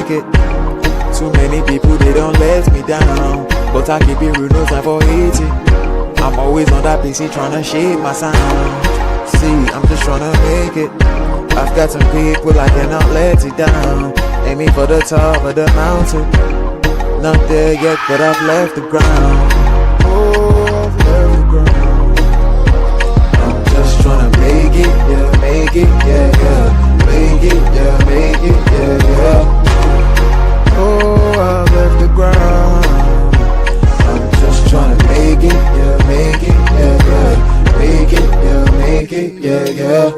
make it. Too many people, they don't let me down. But I keep it real, no time for eating. I'm always on that PC trying to shape my sound. See, I'm just trying to make it. I've got some people I cannot let it down. Aiming for the top of the mountain. Not there yet, but I've left the ground. Oh, I've left the ground. I'm just trying to make it, yeah, make it, yeah, yeah. Make it, yeah, make it, yeah, yeah. Oh, I've left the ground. I'm just trying to make it, yeah, make it, yeah, yeah. Make it, yeah, make it, yeah, yeah.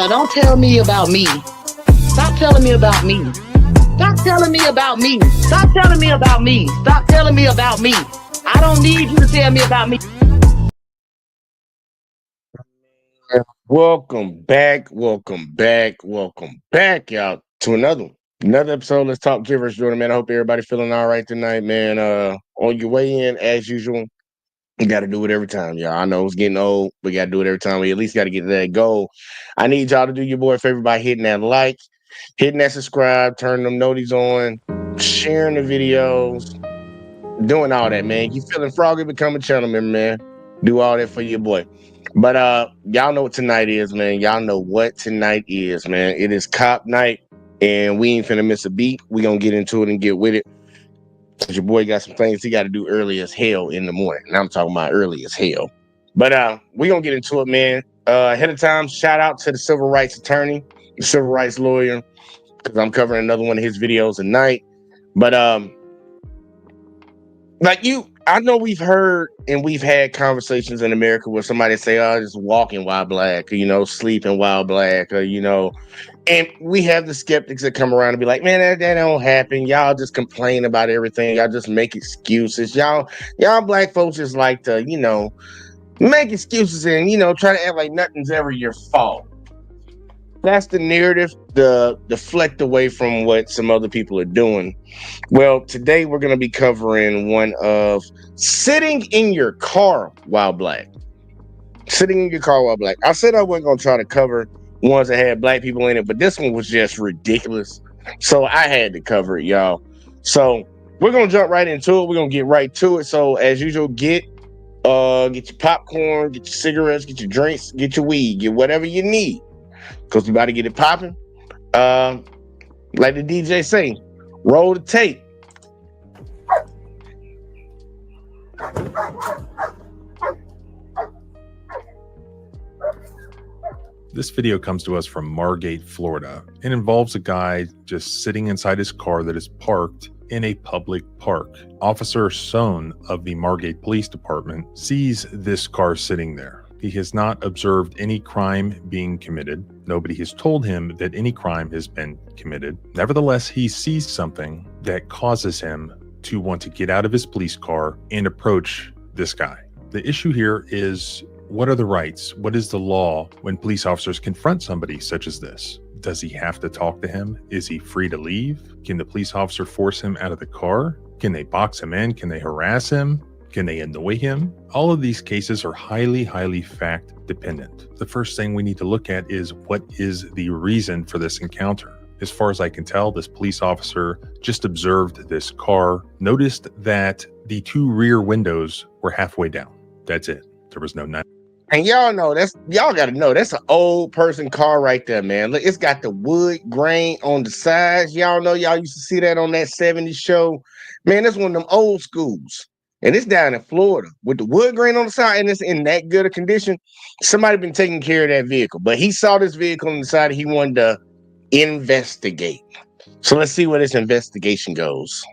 Don't tell me about me. Stop telling me about me. Stop telling me about me. Stop telling me about me. Stop telling me about me. I don't need you to tell me about me. Welcome back, y'all, to another episode. Let's talk Givers, Jordan, man. I hope everybody feeling all right tonight, man. On your way in, as usual, you got to do it every time, y'all. I know it's getting old, but you got to do it every time. We at least got to get to that goal. I need y'all to do your boy a favor by hitting that like, hitting that subscribe, turning them noties on, sharing the videos, doing all that, man. You feeling froggy, become a channel member, man. Do all that for your boy. But y'all know what tonight is, man. It is cop night, and we ain't finna miss a beat. We gonna get into it and get with it. Cause your boy got some things he got to do early as hell in the morning. And I'm talking about early as hell. But we gonna get into it, man. Ahead of time, shout out to the civil rights attorney, the civil rights lawyer, because I'm covering another one of his videos tonight. But I know we've heard and we've had conversations in America where somebody say, "Oh, just walking while black," or, sleeping while black, or, and we have the skeptics that come around and be like, "Man, that don't happen. Y'all just complain about everything. Y'all just make excuses. Y'all black folks just like to, make excuses and, try to act like nothing's ever your fault." That's the narrative, the deflect away from what some other people are doing. Well, today we're going to be covering one of sitting in your car while black. Sitting in your car while black. I said I wasn't going to try to cover ones that had black people in it, but this one was just ridiculous. So I had to cover it, y'all. So we're gonna jump right into it. We're gonna get right to it. So as usual, get your popcorn, get your cigarettes, get your drinks, get your weed, get whatever you need, because we about to get it popping. Like the DJ say, roll the tape. This video comes to us from Margate, Florida. It involves a guy just sitting inside his car that is parked in a public park. Officer Sohn of the Margate Police Department sees this car sitting there. He has not observed any crime being committed. Nobody has told him that any crime has been committed. Nevertheless, he sees something that causes him to want to get out of his police car and approach this guy. The issue here is, what are the rights? What is the law when police officers confront somebody such as this? Does he have to talk to him? Is he free to leave? Can the police officer force him out of the car? Can they box him in? Can they harass him? Can they annoy him? All of these cases are highly, highly fact dependent. The first thing we need to look at is, what is the reason for this encounter? As far as I can tell, this police officer just observed this car, noticed that the two rear windows were halfway down. That's it. There was no night. And y'all got to know, that's an old person car right there, man. Look, it's got the wood grain on the sides. Y'all know, y'all used to see that on that 70s show. Man, that's one of them old schools. And it's down in Florida with the wood grain on the side, and it's in that good a condition. Somebody been taking care of that vehicle, but he saw this vehicle and decided he wanted to investigate. So let's see where this investigation goes.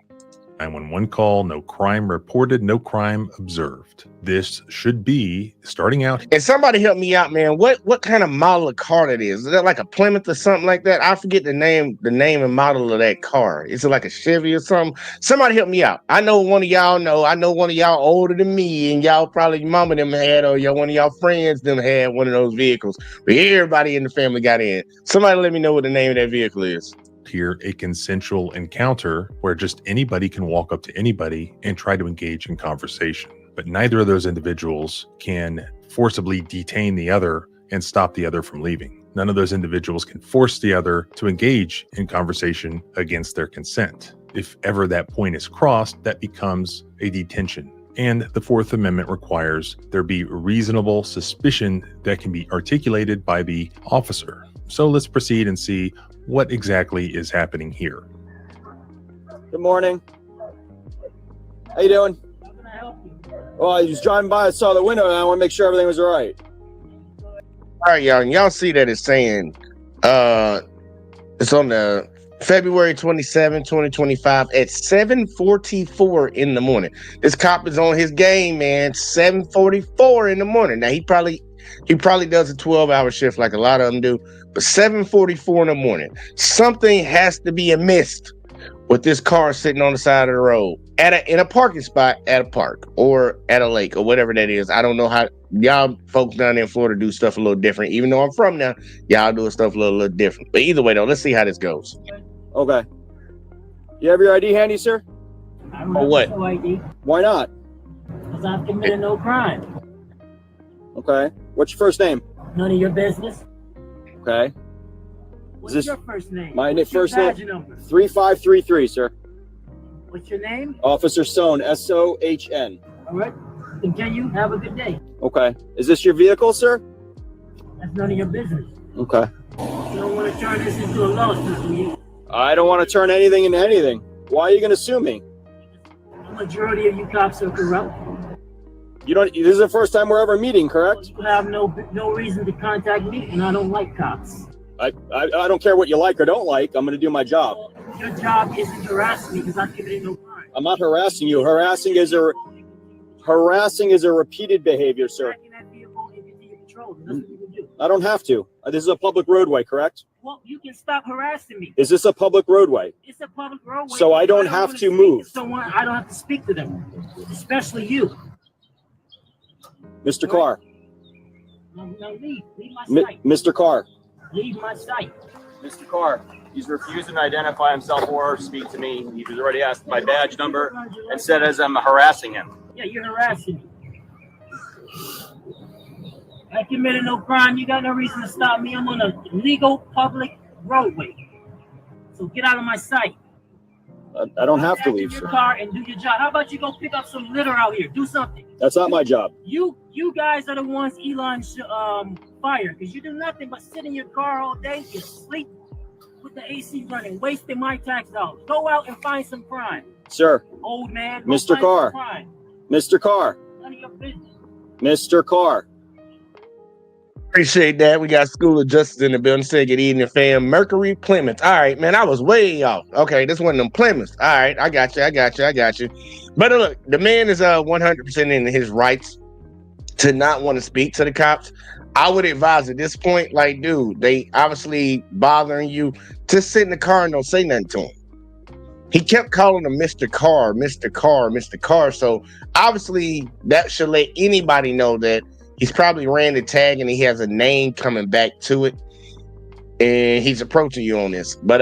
911 call, no crime reported, no crime observed. This should be starting out. And somebody help me out, man. What kind of model of car that is? Is that like a Plymouth or something like that? I forget the name and model of that car. Is it like a Chevy or something? Somebody help me out. I know one of y'all know. I know one of y'all older than me, and y'all probably mama them had, or one of y'all friends them had one of those vehicles. But everybody in the family got in. Somebody let me know what the name of that vehicle is. Here, a consensual encounter where just anybody can walk up to anybody and try to engage in conversation. But neither of those individuals can forcibly detain the other and stop the other from leaving. None of those individuals can force the other to engage in conversation against their consent. If ever that point is crossed, that becomes a detention. And the Fourth Amendment requires there be reasonable suspicion that can be articulated by the officer. So let's proceed and see what exactly is happening here. Good morning. How you doing? How can I help you? Well, I was driving by, I saw the window, and I want to make sure everything was all right. All right, y'all. And y'all see that it's saying it's on the February 27, 2025 at 7:44 in the morning. This cop is on his game, man. 7:44 in the morning. Now he probably does a 12-hour shift like a lot of them do, but 7:44 in the morning. Something has to be amiss with this car sitting on the side of the road in a parking spot at a park or at a lake or whatever that is. I don't know how y'all folks down there in Florida do stuff a little different. Even though I'm from there, y'all do stuff a little different. But either way, though, let's see how this goes. Okay. You have your ID handy, sir? I don't Or have what? no ID Why not? because I've committed no crime. Okay. What's your first name? None of your business. Okay. What's this- your first name? my What's your first name- badge number? 3533, sir. What's your name? Officer Sohn, S-O-H-N. All right. Continue. Have a good day. Okay. Is this your vehicle, sir? That's none of your business. Okay. You don't want to turn this into a lawsuit, do you? I don't want to turn anything into anything. Why are you going to sue me? The majority of you cops are corrupt. You don't. This is the first time we're ever meeting, correct? You have no reason to contact me, and I don't like cops. I don't care what you like or don't like. I'm going to do my job. Your job isn't harassing me because I've committed no crime. I'm not harassing you. Harassing is a repeated behavior, sir. Tracking that vehicle into your control. That's what you can do. I don't have to. This is a public roadway, correct? Well, you can stop harassing me. Is this a public roadway? It's a public roadway. So I don't wanna have to speak move. someone, I don't have to speak to them, especially you. Mr. Carr. Now leave my sight. Mr. Carr. Leave my sight. Mr. Carr. He's refusing to identify himself or speak to me. He's already asked my badge number and said as I'm harassing him. Yeah, you're harassing me. I committed no crime. You got no reason to stop me. I'm on a legal public roadway. So get out of my sight. I don't have to Back leave, in sir. your car and do your job. How about you go pick up some litter out here? Do something. That's not my job. You guys are the ones Elon fired because you do nothing but sit in your car all day, you sleep with the AC running, wasting my tax dollars. Go out and find some crime, Sir, old man. Go Mr. find Carr. some crime. Mr. Carr, None of your business. Mr. Carr. Appreciate that. We got School of Justice in the building. Say good evening, fam. Mercury Plymouth. All right, man. I was way off. Okay, this one of them Plymouth. All right, I got you. But look, the man is 100% in his rights to not want to speak to the cops. I would advise at this point, like, dude, they obviously bothering you. Just sit in the car and don't say nothing to him. He kept calling him Mr. Carr, Mr. Carr, Mr. Carr. So obviously that should let anybody know that he's probably ran the tag and he has a name coming back to it. And he's approaching you on this. But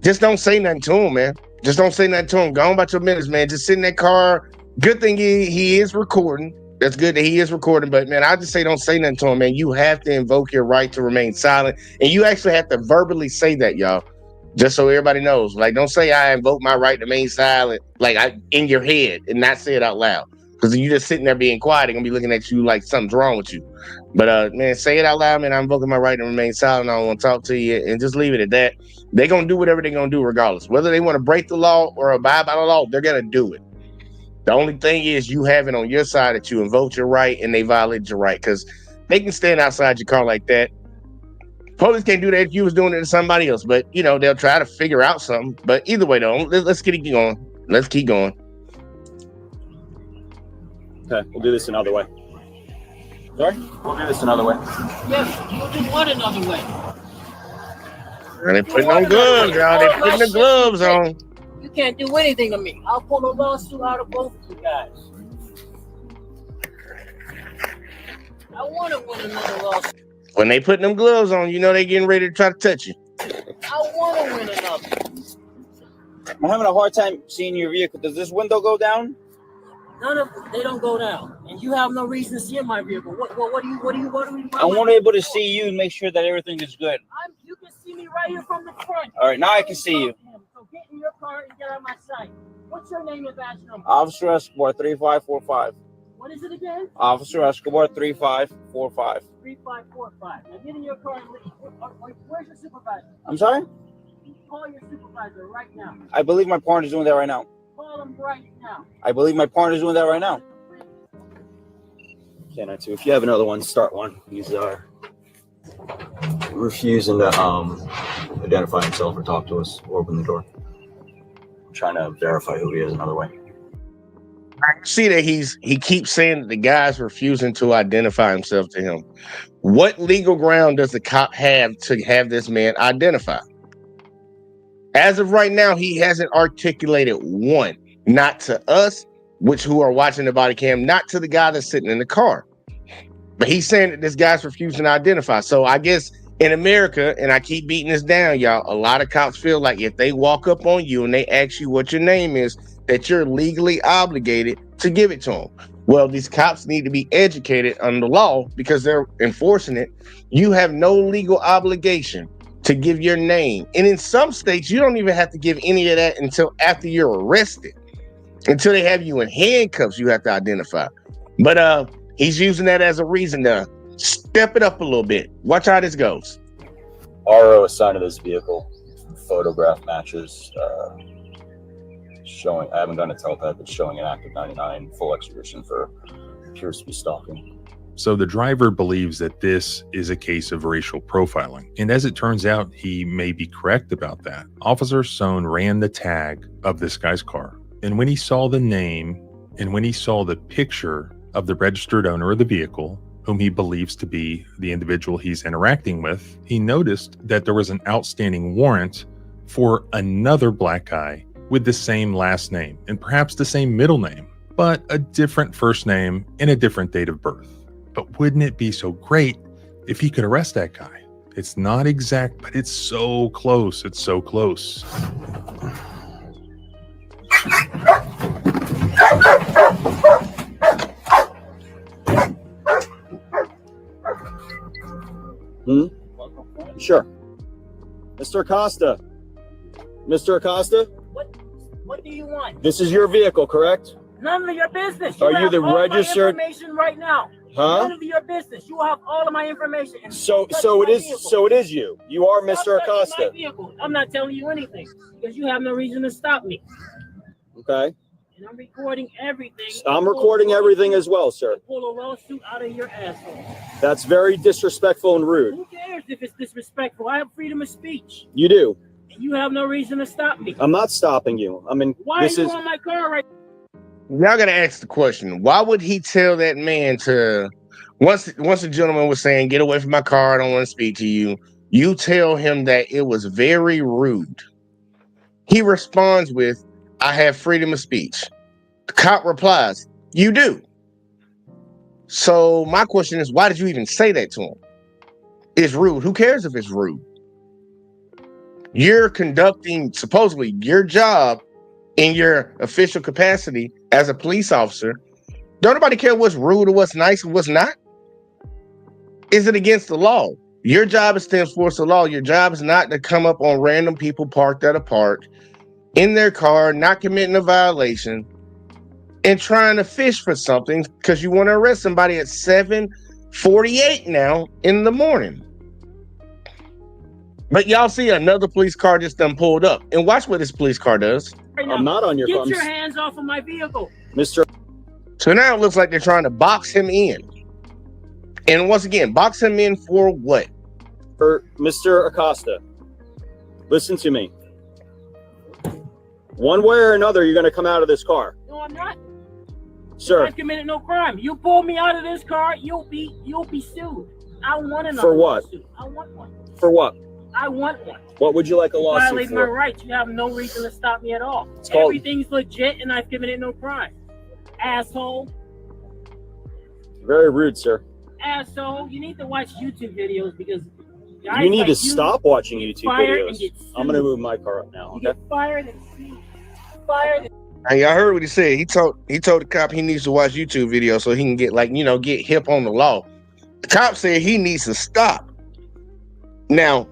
just don't say nothing to him, man. Just don't say nothing to him. Go on about your business, man. Just sit in that car. Good thing he is recording. That's good that he is recording. But, man, I just say don't say nothing to him, man. You have to invoke your right to remain silent. And you actually have to verbally say that, y'all. Just so everybody knows. Like, don't say I invoke my right to remain silent, like in your head and not say it out loud. Because you just sitting there being quiet, they're going to be looking at you like something's wrong with you. But, man, say it out loud, man. I'm invoking my right to remain silent. I don't want to talk to you. And just leave it at that. They're going to do whatever they're going to do regardless. Whether they want to break the law or abide by the law, they're going to do it. The only thing is you have it on your side that you invoked your right and they violated your right. Because they can stand outside your car like that. Police can't do that if you was doing it to somebody else. But, you know, they'll try to figure out something. But either way, though, let's keep going. Let's keep going. Okay, we'll do this another way. Sorry? We'll do this another way. Yes, you'll do what another way? And they putting on gloves, y'all. They putting the gloves on. You can't do anything to me. I'll pull a lawsuit out of both of you guys. I want to win another lawsuit. When they putting them gloves on, you know they getting ready to try to touch you. I want to win another. I'm having a hard time seeing your vehicle. Does this window go down? None of they don't go down, and you have no reason to see in my vehicle. What do you? I want to be able to see you and make sure that everything is good. You can see me right here from the front. All right, now I can see you. So get in your car and get out of my sight. What's your name and badge number? Officer Escobar 3545. What is it again? Officer Escobar 3545. 3545. Now get in your car and leave. Where's your supervisor? I'm sorry? Call your supervisor right now. I believe my partner's doing that right now. Call him right now. I believe my partner's doing that right now. Can too. If you have another one, start one. He's refusing to identify himself or talk to us or open the door. I'm trying to verify who he is another way. I see that he keeps saying that the guy's refusing to identify himself to him. What legal ground does the cop have to have this man identify? As of right now, he hasn't articulated one. Not to us, who are watching the body cam, not to the guy that's sitting in the car. But he's saying that this guy's refusing to identify. So I guess in America, and I keep beating this down, y'all, a lot of cops feel like if they walk up on you and they ask you what your name is, that you're legally obligated to give it to them. Well, these cops need to be educated on the law because they're enforcing it. You have no legal obligation to give your name. And in some states, you don't even have to give any of that until after you're arrested. Until they have you in handcuffs, you have to identify. But he's using that as a reason to step it up a little bit. Watch how this goes. RO assigned to this vehicle. Photograph matches showing, I haven't done a teletype, but showing an active 99 full extradition for appears to be stalking. So the driver believes that this is a case of racial profiling. And as it turns out, he may be correct about that. Officer Sohn ran the tag of this guy's car. And when he saw the name and when he saw the picture of the registered owner of the vehicle, whom he believes to be the individual he's interacting with, he noticed that there was an outstanding warrant for another black guy with the same last name and perhaps the same middle name, but a different first name and a different date of birth. But wouldn't it be so great if he could arrest that guy? It's not exact, but it's so close. It's so close. Sure. Mr. Acosta. Mr. Acosta? What do you want? This is your vehicle, correct? None of your business. Are you have the all registered- my information right now? Huh? None of your business. You have all of my information. And So touch it my is. vehicle. So it is you. You are Stop Mr. touching my Acosta. vehicle. I'm not telling you anything because you have no reason to stop me. Okay. And I'm recording everything. I'm recording everything as well, sir. Pull a lawsuit out of your asshole. That's very disrespectful and rude. Who cares if it's disrespectful? I have freedom of speech. You do. And you have no reason to stop me. I'm not stopping you. I mean, Why this are you is. on my car right Y'all gotta ask the question: why would he tell that man to? Once the gentleman was saying, "Get away from my car. I don't want to speak to you." You tell him that it was very rude. He responds with, "I have freedom of speech." The cop replies, "You do." So my question is, why did you even say that to him? It's rude. Who cares if it's rude? You're conducting supposedly your job in your official capacity as a police officer. Don't nobody care what's rude or what's nice and what's not? Is it against the law? Your job is to enforce the law. Your job is not to come up on random people parked at a park in their car, not committing a violation, and trying to fish for something because you want to arrest somebody at 7:48 now in the morning. But y'all see another police car just done pulled up. And watch what this police car does. now? I'm not on your Get phone, your hands off of my vehicle. Mr. So now it looks like they're trying to box him in. And once again, box him in for what? Mr. Acosta. Listen to me. One way or another, you're going to come out of this car, No, I'm not. sir. I've committed no crime. You pull me out of this car, you'll be sued. I want another For what? lawsuit. I want one. For what? I want one. What would you like a lawsuit Violate my for? rights. You have no reason to stop me at all. It's called- Everything's legit, and I've committed no crime. Asshole. Very rude, sir. Asshole. You need to watch YouTube videos because You need to stop watching YouTube fired and videos. get I'm going to sued. move my car up now, You okay? get fired and sued. Fired. And y'all heard what he said. He told the cop he needs to watch YouTube videos so he can get hip on the law. The cop said he needs to stop. Now,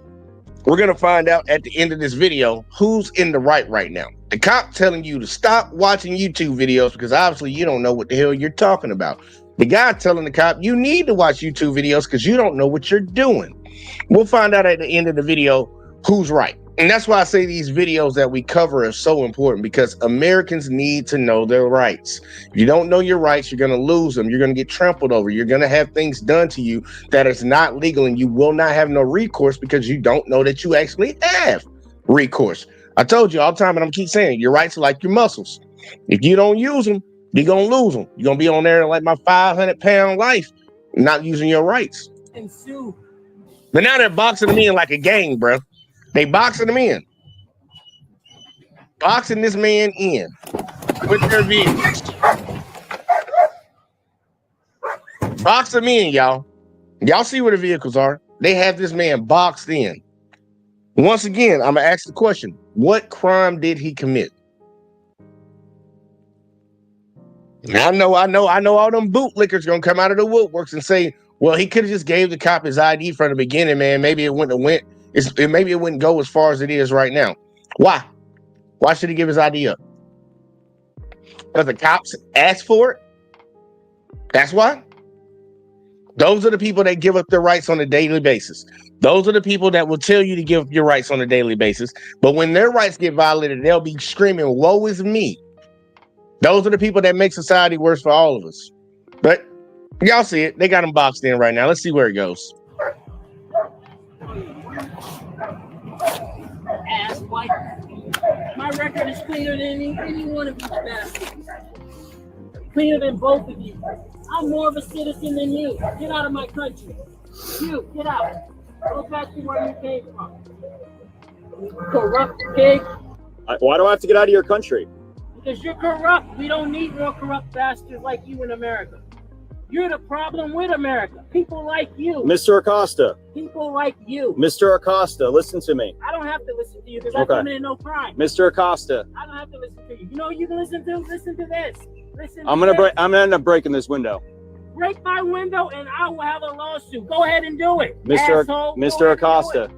we're gonna find out at the end of this video who's in the right now. The cop telling you to stop watching YouTube videos because obviously you don't know what the hell you're talking about. The guy telling the cop you need to watch YouTube videos because you don't know what you're doing. We'll find out at the end of the video who's right. And that's why I say these videos that we cover are so important because Americans need to know their rights. If you don't know your rights, you're going to lose them. You're going to get trampled over. You're going to have things done to you that is not legal, and you will not have no recourse because you don't know that you actually have recourse. I told you all the time, and I'm keep saying, your rights are like your muscles. If you don't use them, you're going to lose them. You're going to be on there like my 500-pound life, not using your rights. And sue. But now they're boxing them in like a game, bro. They boxing him in. Boxing this man in with their vehicles. Box him in, y'all. Y'all see where the vehicles are. They have this man boxed in. Once again, I'm going to ask the question. What crime did he commit? I know all them bootlickers going to come out of the woodworks and say, well, he could have just gave the cop his ID from the beginning, man. Maybe it wouldn't have went. Maybe it wouldn't go as far as it is right now. Why? Why should he give his ID up? Because the cops asked for it? That's why? Those are the people that give up their rights on a daily basis. Those are the people that will tell you to give up your rights on a daily basis. But when their rights get violated, they'll be screaming, woe is me. Those are the people that make society worse for all of us. But y'all see it. They got him boxed in right now. Let's see where it goes. Ass white. My record is cleaner than any one of you bastards. Cleaner than both of you. I'm more of a citizen than you. Get out of my country. You, get out. Go back to where you came from. Corrupt pig. Why do I have to get out of your country? Because you're corrupt. We don't need more corrupt bastards like you in America. You're the problem with America. People like you. Mr. Acosta. People like you. Mr. Acosta, listen to me. I don't have to listen to you because Okay. I committed no crime. Mr. Acosta, I don't have to listen to you. You know what you can listen to? Listen to this. Listen to I'm gonna this. end up breaking this window. Break my window and I will have a lawsuit. Go ahead and do it. Mr. Asshole. Go Mr. ahead and do Acosta. it.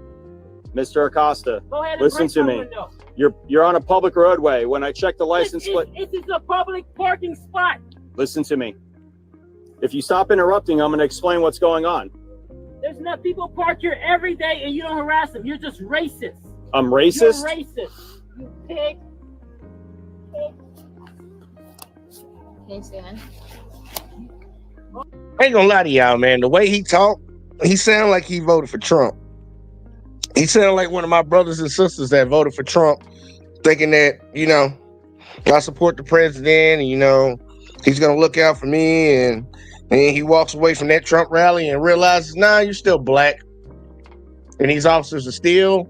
Mr. Acosta, Go ahead and listen break to my me. window. You're on a public roadway. When I check the license plate, This is a public parking spot. listen to me. If you stop interrupting, I'm going to explain what's going on. There's not people park here every day and you don't harass them. You're just racist. I'm You're racist. racist. You pig. I ain't gonna lie to y'all, man. The way he talked, he sounded like he voted for Trump. He sounded like one of my brothers and sisters that voted for Trump, thinking that, you know, I support the president and, you know, he's gonna look out for me. And he walks away from that Trump rally and realizes, nah, you're still black. And these officers are still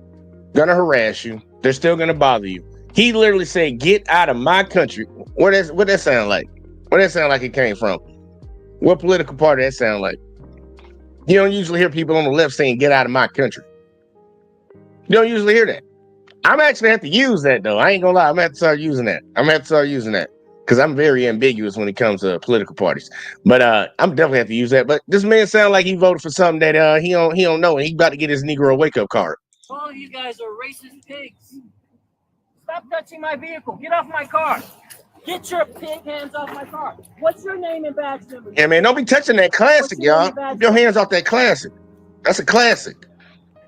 gonna harass you. They're still gonna bother you. He literally said, get out of my country. What that sound like? What that sound like it came from? What political party that sound like? You don't usually hear people on the left saying, get out of my country. You don't usually hear that. I'm actually have to use that, though. I ain't gonna lie. I'm gonna have to start using that. Because I'm very ambiguous when it comes to political parties. But I'm definitely have to use that. But this man sound like he voted for something that he don't know, and he about to get his Negro wake-up card. All of you guys are racist pigs. Stop touching my vehicle. Get off my car. Get your pig hands off my car. What's your name and badge number? Yeah, man, don't be touching that classic, y'all. Keep your hands off that classic. That's a classic.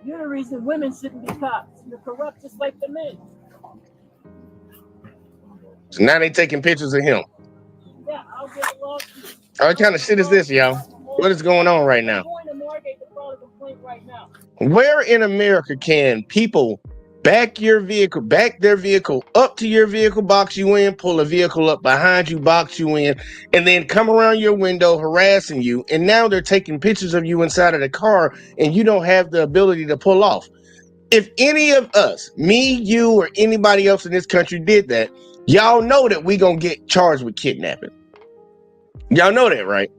You're the reason women shouldn't be cops. You're corrupt just like the men. So now they taking pictures of him. Yeah, I'll get a lawsuit. What kind of shit is this, y'all? What is going on right now? I'm going to Margate to file a complaint right now. Where in America can people back their vehicle up to your vehicle, box you in, pull a vehicle up behind you, box you in, and then come around your window harassing you, and now they're taking pictures of you inside of the car, and you don't have the ability to pull off? If any of us, me, you, or anybody else in this country did that, y'all know that we gonna get charged with kidnapping. Y'all know that, right?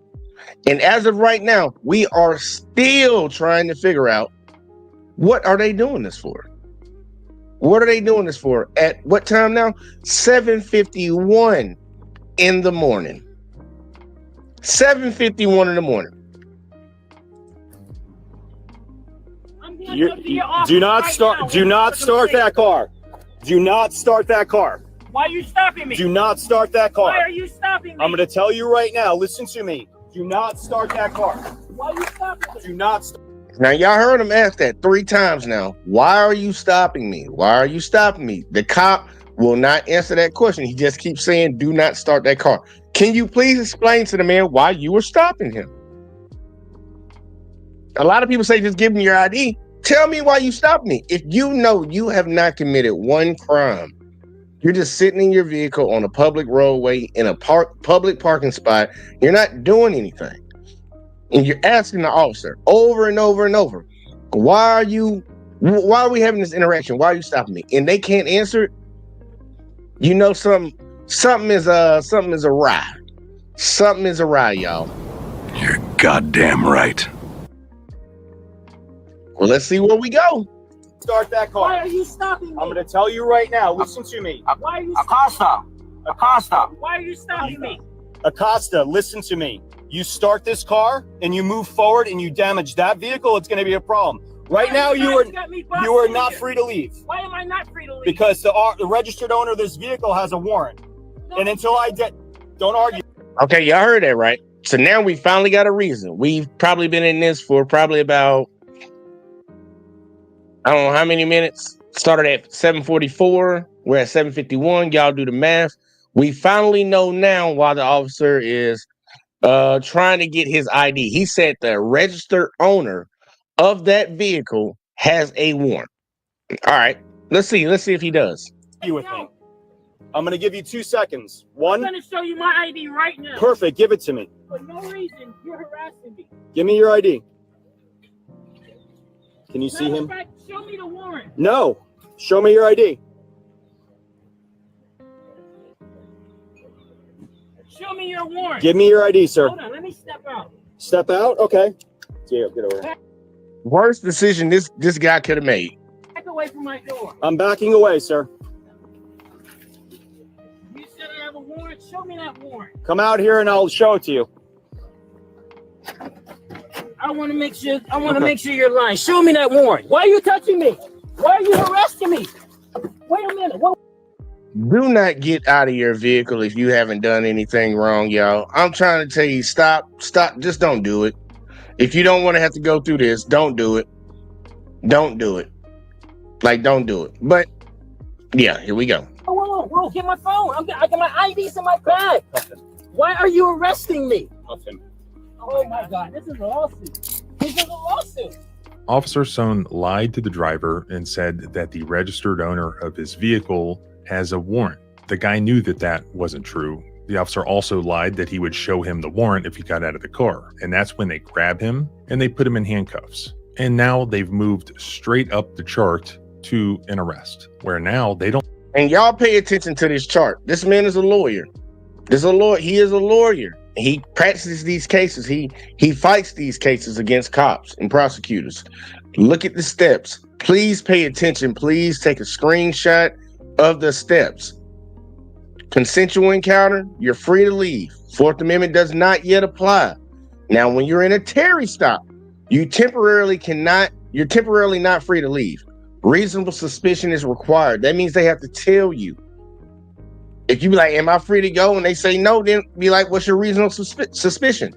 And as of right now, we are still trying to figure out, what are they doing this for? What are they doing this for? At what time now? 7:51 in the morning. 7:51 in the morning. I'm going to go to your office Do not right start. now. Do not start that car. Do not start that car. Why are you stopping me? Do not start that car. Why are you stopping me? I'm going to tell you right now. Listen to me. Do not start that car. Why are you stopping me? Do not. Now, y'all heard him ask that 3 times now. Why are you stopping me? Why are you stopping me? The cop will not answer that question. He just keeps saying, do not start that car. Can you please explain to the man why you were stopping him? A lot of people say, just give me your ID. Tell me why you stopped me. If you know you have not committed one crime, you're just sitting in your vehicle on a public roadway in a public parking spot. You're not doing anything. And you're asking the officer over and over and over, why are we having this interaction? Why are you stopping me? And they can't answer it. You know, something is awry. Something is awry, y'all. You're goddamn right. Well, let's see where we go. Start that car. Why are you stopping me? I'm going to tell you right now. Listen to me. Why are you Acosta. Why are you stopping me? Acosta, listen to me. You start this car and you move forward and you damage that vehicle, it's going to be a problem. Right now, you are not free to leave. Why am I not free to leave? Because the registered owner of this vehicle has a warrant. No. And until don't argue. Okay, y'all heard that, right? So now we finally got a reason. We've probably been in this for probably about, I don't know how many minutes. Started at 7:44. We're at 7:51. Y'all do the math. We finally know now why the officer is trying to get his ID. He said the registered owner of that vehicle has a warrant. All right, let's see if he does. You with me? I'm going to give you 2 seconds. I'm One. going to show you my ID right now. Perfect. Give it to me. For no reason, you're harassing me. Give me your ID. Can you see him? Matter of fact, show me the warrant. No. Show me your ID. Show me your warrant. Give me your ID, sir. Hold on, let me step out. Step out? Okay. Yeah, get over here. Worst decision this guy could have made. Back away from my door. I'm backing away, sir. You said I have a warrant. Show me that warrant. Come out here and I'll show it to you. I want to make sure. You're lying. Show me that warrant. Why are you touching me? Why are you arresting me? Wait a minute. What? Do not get out of your vehicle if you haven't done anything wrong, y'all. I'm trying to tell you, stop. Just don't do it. If you don't want to have to go through this, don't do it. Don't do it. Like, don't do it. But yeah, here we go. Whoa, get my phone. I got my IDs in my bag. Why are you arresting me? Nothing. Oh my God, this is a lawsuit. This is a lawsuit. Officer Sohn lied to the driver and said that the registered owner of his vehicle has a warrant. The guy knew that that wasn't true. The officer also lied that he would show him the warrant if he got out of the car. And that's when they grab him and they put him in handcuffs. And now they've moved straight up the chart to an arrest, where now they don't. And y'all pay attention to this chart. This man is a lawyer. He is a lawyer. He practices these cases. He fights these cases against cops and prosecutors. Look at the steps. Please pay attention. Please take a screenshot of the steps. Consensual encounter, you're free to leave. Fourth Amendment does not yet apply. Now, when you're in a Terry stop, you're temporarily not free to leave. Reasonable suspicion is required. That means they have to tell you. If you be like, am I free to go? And they say no, then be like, what's your reasonable suspicion?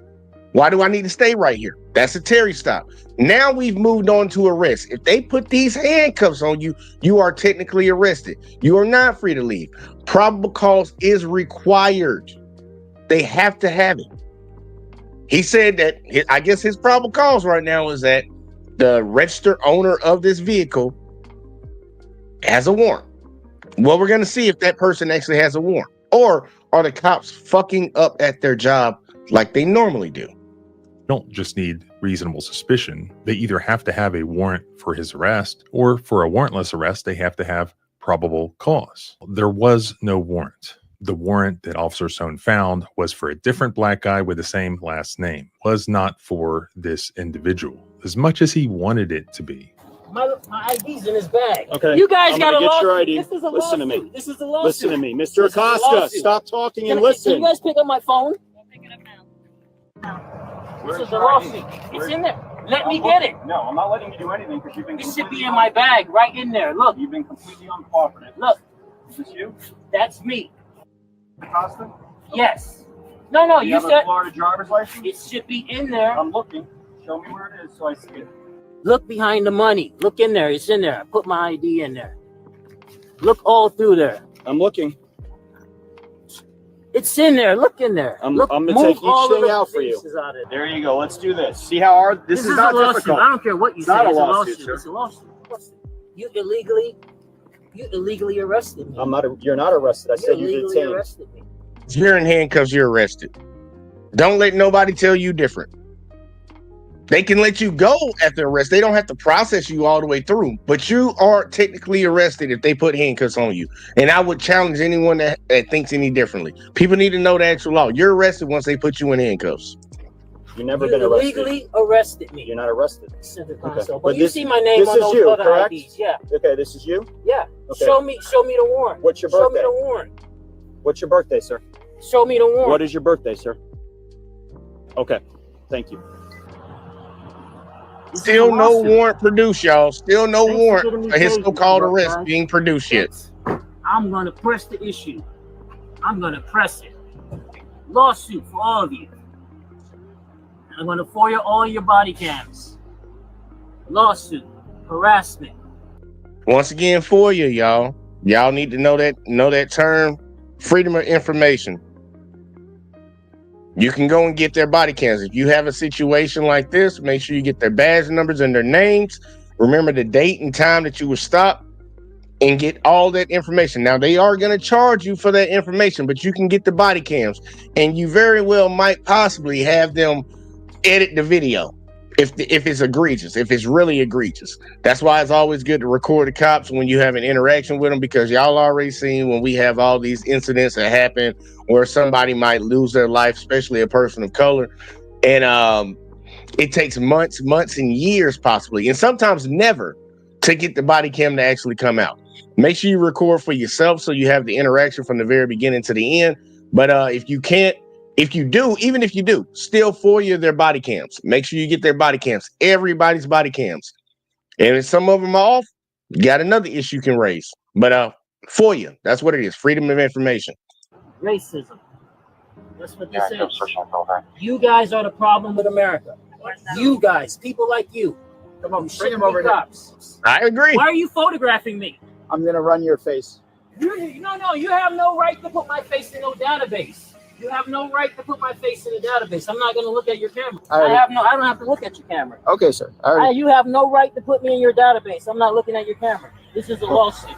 Why do I need to stay right here? That's a Terry stop. Now we've moved on to arrest. If they put these handcuffs on you, you are technically arrested. You are not free to leave. Probable cause is required. They have to have it. He said that, I guess his probable cause right now is that the registered owner of this vehicle has a warrant. Well, we're going to see if that person actually has a warrant. Or are the cops fucking up at their job like they normally do? Don't just need reasonable suspicion. They either have to have a warrant for his arrest, or for a warrantless arrest, they have to have probable cause. There was no warrant. The warrant that Officer Sohn found was for a different black guy with the same last name, was not for this individual, as much as he wanted it to be. My ID's in his bag. Okay. You guys I'm got gonna a get your lawsuit. ID. This is a Listen to lawsuit. me. This is a lawsuit. Listen to me, Mr. This is a Acosta. lawsuit. Stop talking and Can listen. you guys pick up my phone? Pick it up now. This is a lawsuit. It's in there. Let me get it. No, I'm not letting you do anything because you've been. It should be in my bag, right in there. Look, You've been completely uncooperative. look. Is this you, That's me. Acosta? Yes. No. You You have a said Florida driver's license? it should be in there. I'm looking. Show me where it is so I see it. Look behind the money. Look in there. It's in there. I put my ID in there. Look all through there. I'm looking. It's in there. Look in there. I'm Look, gonna move take each all of thing the out for you. pieces out of there. There you go. Let's do this. See how hard this is not a lawsuit. difficult. I don't care what you It's say. not a It's lawsuit, sir. It's a lawsuit. You illegally arrested me. I'm not. You're not arrested. I said You you're illegally detained. arrested me. If you're in handcuffs, you're arrested. Don't let nobody tell you different. They can let you go after arrest. They don't have to process you all the way through, but you are technically arrested if they put handcuffs on you. And I would challenge anyone that thinks any differently. People need to know the actual law. You're arrested once they put you in handcuffs. You've never You been arrested. illegally arrested me. You're not arrested. Center Okay. console. But But you this- see my name this on is those you, other correct? IDs. Yeah. Okay, this is you. Yeah. Okay. Show me the warrant. What's your Show me birthday? the warrant. What's your birthday, sir? Show me the warrant. What is your birthday, sir? Okay. Thank you. This is Still a no lawsuit. warrant produced, y'all. Still no Thanks for warrant getting me for his paid, so-called you arrest guys. being produced yet. I'm gonna press the issue. I'm gonna press it. Lawsuit for all of you. I'm gonna FOIA all your body cams. Lawsuit, harassment. Once again, for you, y'all. Y'all need to know that term, freedom of information. You can go and get their body cams. If you have a situation like this, make sure you get their badge numbers and their names. Remember the date and time that you were stopped and get all that information. Now, they are going to charge you for that information, but you can get the body cams, and you very well might possibly have them edit the video if it's egregious, if it's really egregious. That's why it's always good to record the cops when you have an interaction with them, because y'all already seen when we have all these incidents that happen where somebody might lose their life, especially a person of color. And it takes months and years possibly, and sometimes never, to get the body cam to actually come out. Make sure you record for yourself so you have the interaction from the very beginning to the end. But if you can't, even if you do, still FOIA their body cams. Make sure you get their body cams, everybody's body cams. And if some of them are off, You got another issue you can raise. But FOIA, that's what it is. Freedom of information. Racism. That's what this is. You guys are the problem with America. You guys, people like you. Come on, You bring shouldn't him be over here. cops. I agree. Why are you photographing me? I'm gonna run your face. No, you have no right to put my face in no database. You have no right to put my face in a database. I'm not going to look at your camera. I don't have to look at your camera. Okay, sir. You have no right to put me in your database. I'm not looking at your camera. This is a lawsuit.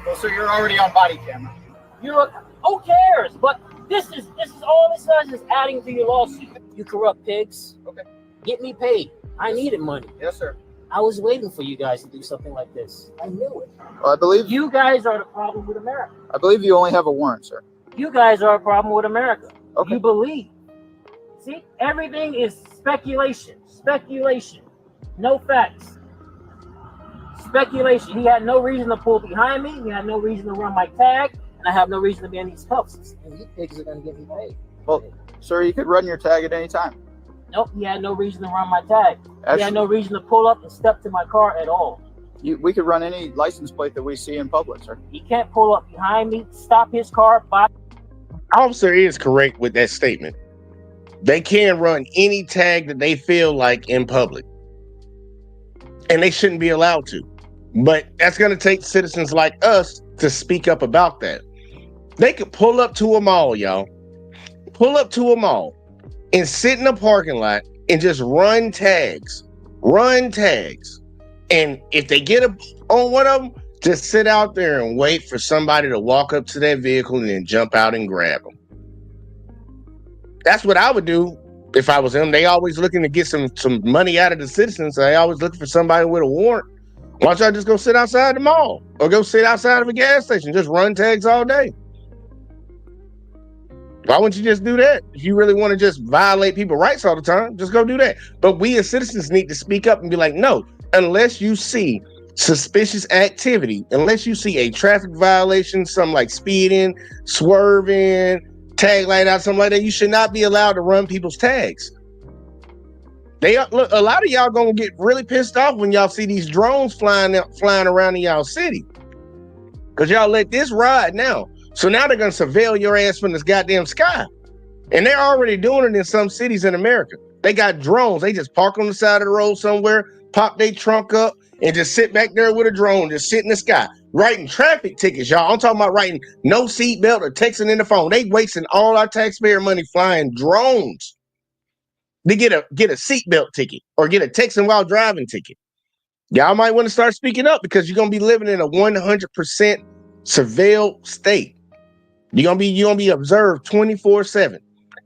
Well, sir, you're already on body camera. Who cares? But this is all this does is adding to your lawsuit. You corrupt pigs. Okay. Get me paid. I needed money. Yes, sir. I was waiting for you guys to do something like this. I knew it. Well, I believe You guys are the problem with America. I believe you only have a warrant, sir. You guys are a problem with America. Okay. You believe. See, everything is speculation. Speculation. No facts. Speculation. He had no reason to pull behind me. He had no reason to run my tag. And I have no reason to be in these cuffs. And you pigs are going to get me paid. Well, sir, you could run your tag at any time. Nope, he had no reason to run my tag. He Actually, had no reason to pull up and step to my car at all. we could run any license plate that we see in public, sir. He can't pull up behind me, stop his car, Officer is correct with that statement. They can run any tag that they feel like in public. And they shouldn't be allowed to. But that's going to take citizens like us to speak up about that. They could pull up to a mall, y'all. Pull up to a mall and sit in a parking lot and just run tags. Run tags. And if they get on one of them, just sit out there and wait for somebody to walk up to that vehicle and then jump out and grab them. That's what I would do if I was them. They always looking to get some money out of the citizens. They always looking for somebody with a warrant. Why don't y'all just go sit outside the mall or go sit outside of a gas station? Just run tags all day. Why wouldn't you just do that? If you really want to just violate people's rights all the time, just go do that. But we as citizens need to speak up and be like, no, unless you see suspicious activity, unless you see a traffic violation, something like speeding, swerving, tag light out, something like that, you should not be allowed to run people's tags. Look, a lot of y'all gonna get really pissed off when y'all see these drones flying around in y'all city, because y'all let this ride now. So now they're gonna surveil your ass from this goddamn sky, and they're already doing it in some cities in America. They got drones. They just park on the side of the road somewhere, pop their trunk up, and just sit back there with a drone, just sit in the sky, writing traffic tickets, y'all. I'm talking about writing no seatbelt or texting in the phone. They wasting all our taxpayer money flying drones. They get a seatbelt ticket or get a texting while driving ticket. Y'all might want to start speaking up, because you're gonna be living in a 100% surveilled state. You're gonna be observed 24/7.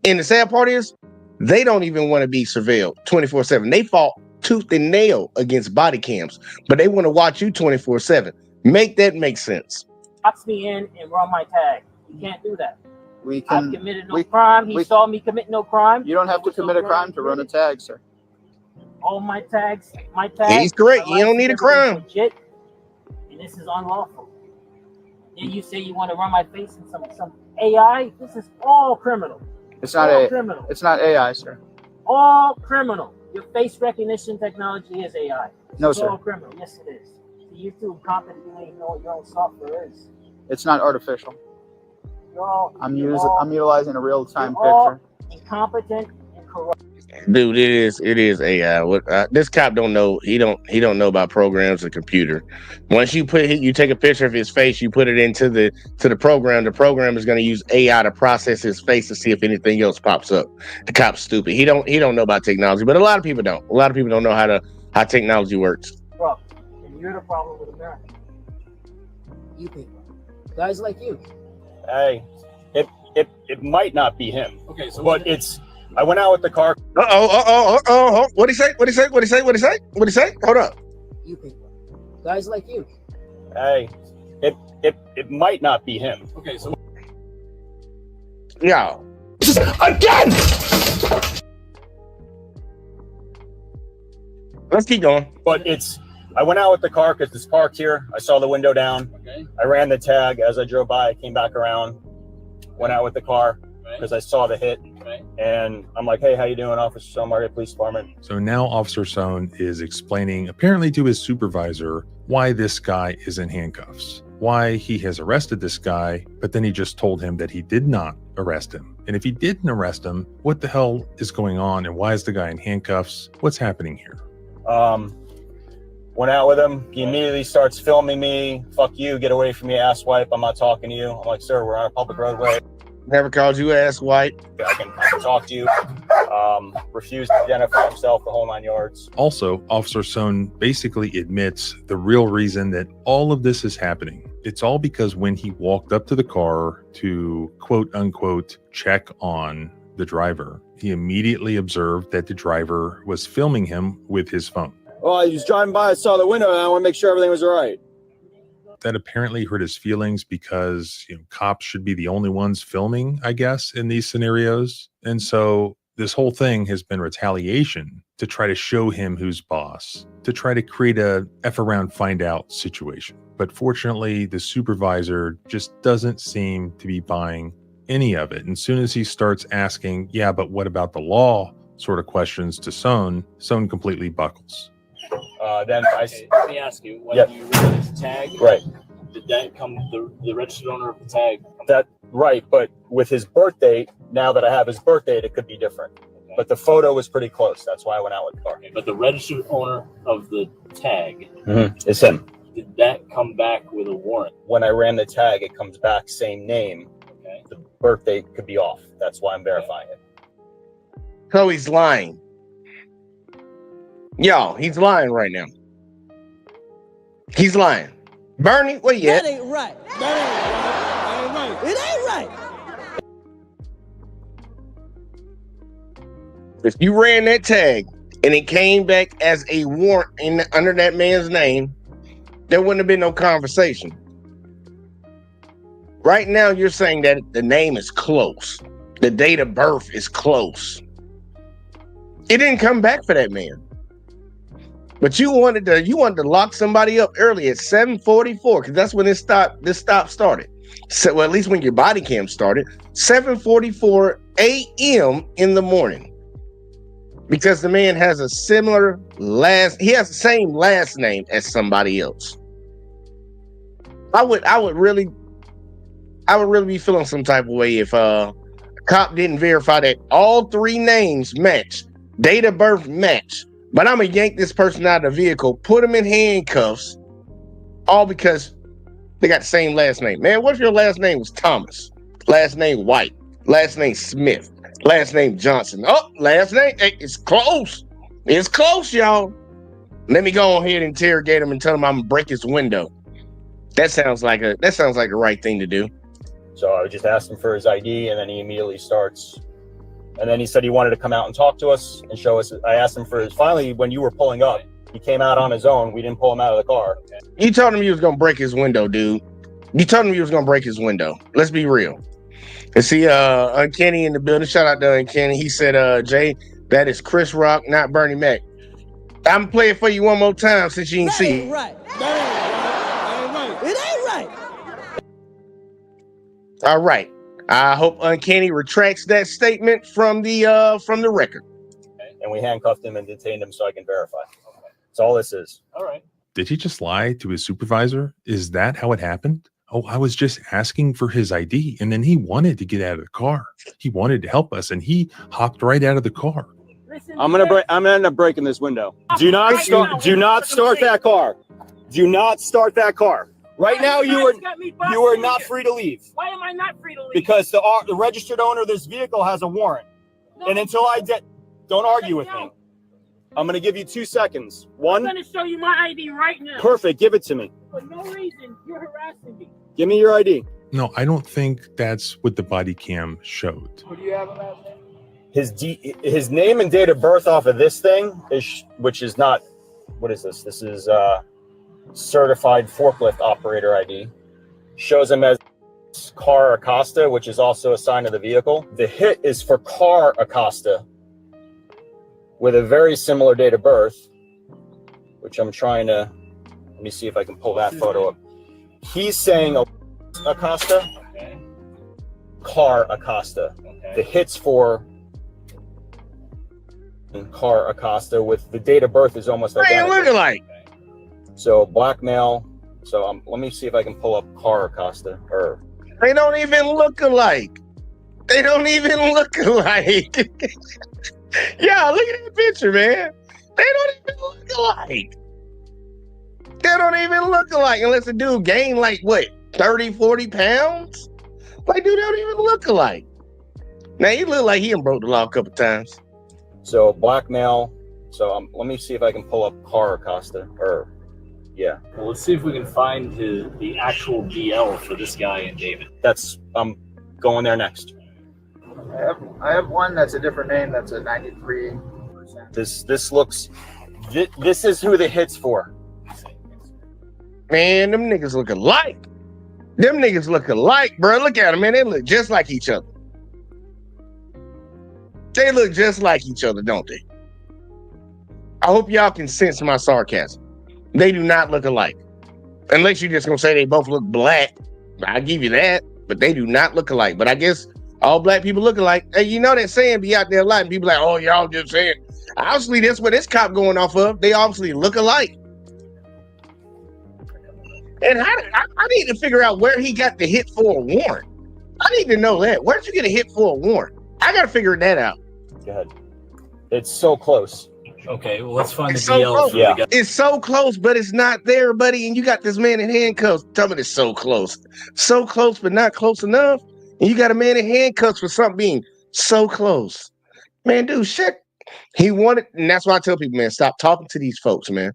And the sad part is, they don't even want to be surveilled 24/7. They fought tooth and nail against body cams, but they want to watch you 24/7. Make that make sense. box me in and run my tag. You can't do that. I've committed no crime. He saw me commit no crime. You don't have to commit a crime to run a tag, sir. All my tags. He's correct. You don't need a crime. Legit, and this is unlawful. Then you say you want to run my face in some AI. This is all criminal. It's not criminal. It's not AI, sir. All criminal. Your face recognition technology is AI. No, it's sir. all criminal. Yes, it is. You're too incompetent. You don't even know what your own software is. It's not artificial. I'm utilizing a real-time all picture. Incompetent and corrupt. Dude, it is AI. This cop don't know. He don't know about programs or computer. Once you take a picture of his face, you put it into the program. The program is going to use AI to process his face to see if anything else pops up. The cop's stupid. He don't know about technology, but a lot of people don't. A lot of people don't know how technology works. Bro, and you're the problem with America. You people, guys like you. Hey, it might not be him. Okay, so but it's. I went out with the car. What'd he say? Hold up. You people, guys like you. Hey, it might not be him. Okay, so. Yeah. Again! Let's keep going. But I went out with the car because it's parked here. I saw the window down. Okay. I ran the tag as I drove by. I came back around. Went out with the car because I saw the hit. Right. And I'm like, hey, how you doing, Officer Stone, Margate Police Department? So now Officer Sohn is explaining, apparently to his supervisor, why this guy is in handcuffs, why he has arrested this guy, but then he just told him that he did not arrest him. And if he didn't arrest him, what the hell is going on? And why is the guy in handcuffs? What's happening here? Went out with him. He immediately starts filming me. Fuck you, get away from me, asswipe. I'm not talking to you. I'm like, sir, we're on a public roadway. Never called you ass white. I can talk to you. Refused to identify himself, the whole 9 yards. Also, Officer Sohn basically admits the real reason that all of this is happening. It's all because when he walked up to the car to quote unquote check on the driver, he immediately observed that the driver was filming him with his phone. Well, I was driving by, I saw the window, and I want to make sure everything was all right. That apparently hurt his feelings because, cops should be the only ones filming, I guess, in these scenarios. And so this whole thing has been retaliation to try to show him who's boss, to try to create a F around find out situation. But fortunately, the supervisor just doesn't seem to be buying any of it. And as soon as he starts asking, yeah, but what about the law sort of questions to Sohn completely buckles. Then Let me ask you, when you read his tag, right, did that come the registered owner of the tag? That right, but with his birth date, now that I have his birth date, it could be different. Okay. But the photo was pretty close. That's why I went out with the car. Okay, but the registered owner of the tag is him. Did that come back with a warrant? When I ran the tag, it comes back same name. Okay. The birth date could be off. That's why I'm verifying it. So he's lying. Y'all, he's lying right now. He's lying. Bernie, where you at? That ain't right. That ain't right. It ain't right. If you ran that tag and it came back as a warrant under that man's name, there wouldn't have been no conversation. Right now, you're saying that the name is close. The date of birth is close. It didn't come back for that man. But you wanted to lock somebody up early at 7:44 because that's when this stop started. So, well, at least when your body cam started, 7:44 a.m. in the morning. Because the man has a similar he has the same last name as somebody else. I would really be feeling some type of way if a cop didn't verify that all three names match, date of birth match. But I'm going to yank this person out of the vehicle, put him in handcuffs, all because they got the same last name. Man, what if your last name was Thomas? Last name White. Last name Smith. Last name Johnson. Oh, last name. Hey, it's close. It's close, y'all. Let me go ahead and interrogate him and tell him I'm going to break his window. That sounds like the right thing to do. So I just asked him for his ID, and then he immediately starts. And then he said he wanted to come out and talk to us and show us. I asked him for his. Finally, when you were pulling up, he came out on his own. We didn't pull him out of the car. You told him you was gonna break his window, dude. You told him you was gonna break his window. Let's be real. And see, Uncanny in the building. Shout out to Uncanny. He said, Jay, that is Chris Rock, not Bernie Mac. I'm gonna play it for you one more time since you ain't see it. Right. That ain't right. It ain't right. All right. I hope Uncanny retracts that statement from the record. And we handcuffed him and detained him so I can verify. That's all this is. All right. Did he just lie to his supervisor? Is that how it happened? Oh, I was just asking for his ID, and then he wanted to get out of the car. He wanted to help us, and he hopped right out of the car. I'm gonna end up breaking this window. Do not start that car. Do not start that car. Right now, you are not free to leave. Why am I not free to leave? Because the registered owner of this vehicle has a warrant. No, and until don't argue with me. I'm going to give you 2 seconds. One. I'm going to show you my ID right now. Perfect. Give it to me. For no reason, you're harassing me. Give me your ID. No, I don't think that's what the body cam showed. What do you have about that? His name and date of birth off of this thing, which is not, what is this? This is certified forklift operator ID. Shows him as Car Acosta, which is also a sign of the vehicle. The hit is for Car Acosta with a very similar date of birth, which I'm trying to, let me see if I can pull that photo up. He's saying Acosta, Okay. Car Acosta. Okay. The hit's for car Acosta with the date of birth is almost They ain't identical. look alike. So black male. So let me see if I can pull up car Acosta. Or They don't even look alike. They don't even look alike. Yeah, look at that picture, man. They don't even look alike. They don't even look alike unless the dude gained like what, 30, 40 pounds? Like, dude, they don't even look alike. Now, he look like he done broke the law a couple times. so black male. So let me see if I can pull up car Acosta. Or yeah, Well, let's see if we can find the actual DL for this guy and David. I'm going there next. I have one that's a different name. That's a 93%. This looks. This is who the hit's for. Man, them niggas look alike. Them niggas look alike, bro. Look at them, man. They look just like each other. They look just like each other, don't they? I hope y'all can sense my sarcasm. They do not look alike. Unless you're just going to say they both look black. I'll give you that. But they do not look alike. But I guess all black people look alike. Hey, you know that saying be out there a lot. And people like, oh, y'all just saying. Obviously, that's what this cop going off of. They obviously look alike. And I need to figure out where he got the hit for a warrant. I need to know that. Where'd you get a hit for a warrant? I got to figure that out. Go ahead. It's so close. Okay, well, let's find It's the so DL close. for Yeah. the guy. It's so close, but it's not there, buddy. And you got this man in handcuffs. Tell me it's so close. So close, but not close enough. And you got a man in handcuffs for something being so close. Man, dude, shit. He wanted, and that's why I tell people, man, stop talking to these folks, man.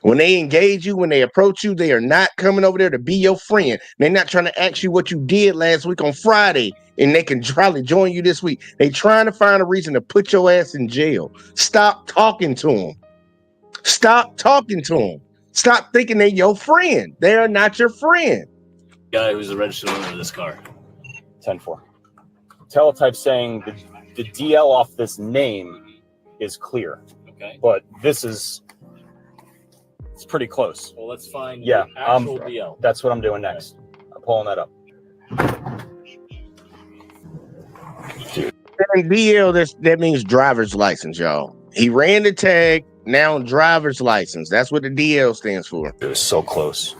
When they engage you, when they approach you, they are not coming over there to be your friend. They're not trying to ask you what you did last week on Friday, and they can probably join you this week. They trying to find a reason to put your ass in jail. Stop talking to them. Stop talking to them. Stop thinking they're your friend. They are not your friend. Guy who's the registered owner of this car. 10-4. Teletype saying the DL off this name is clear, Okay. but this is it's pretty close. Well, let's find Yeah, the actual DL. That's what I'm doing next. I'm pulling that up. And DL, that means driver's license, y'all. He ran the tag, now driver's license. That's what the DL stands for. It was so close.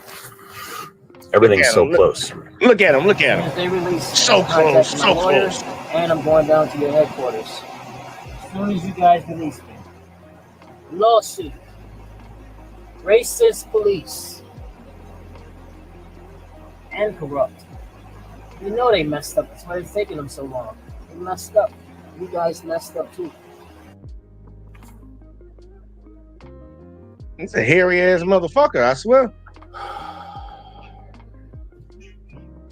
Everything's so close. Look at him. Look at him. They release So close. So close. and I'm going down to your headquarters. As soon as you guys release me. Lawsuit. Racist police. And corrupt. You know they messed up. That's why it's taking them so long. They messed up. You guys messed up too. He's a hairy ass motherfucker, I swear.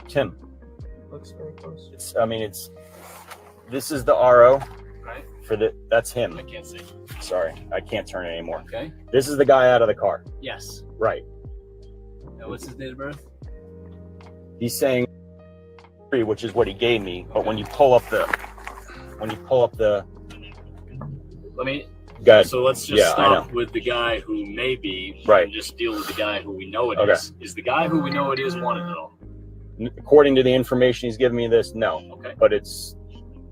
Tim. Looks very close. This is the RO Right? for that's him. I can't see. Sorry, I can't turn it anymore. Okay. This is the guy out of the car. Yes. Right. Now, what's his date of birth? He's saying 3, which is what he gave me, but when you pull up the Let me. guy, So let's just Yeah, I stop with the guy who may be, Right. and just deal with the guy who we know it Okay. is. Is the guy who we know it is wanted at all? according to the information he's giving me, this no, Okay. but it's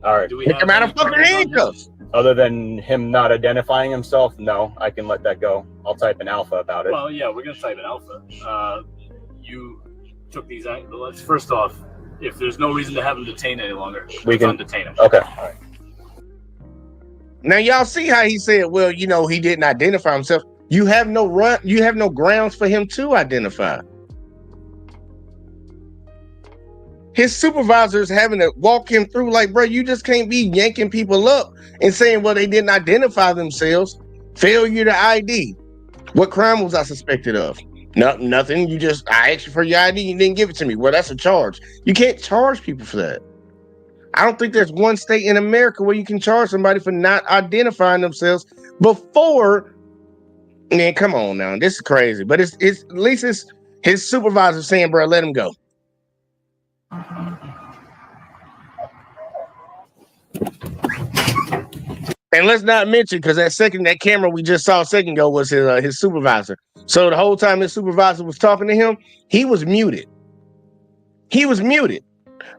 all right. Do we Pick have him out any of fucking charges on him? handcuffs. Other than him not identifying himself, no, I can let that go. I'll type an alpha about it. Well, yeah, we're gonna type an alpha. You took these. Let's first off, if there's no reason to have him detained any longer, We let's can- undetain him. Okay. All right. Now y'all see how he said, well, you know, he didn't identify himself. You have no grounds for him to identify. His supervisor is having to walk him through like, bro, you just can't be yanking people up and saying, well, they didn't identify themselves. Failure to ID. What crime was I suspected of? No, nothing. I asked you for your ID, you didn't give it to me. Well, that's a charge. You can't charge people for that. I don't think there's one state in America where you can charge somebody for not identifying themselves before. Man, come on now. This is crazy. But it's at least it's his supervisor saying, bro, let him go. And let's not mention, because that camera we just saw a second ago was his supervisor. So the whole time his supervisor was talking to him, he was muted. He was muted.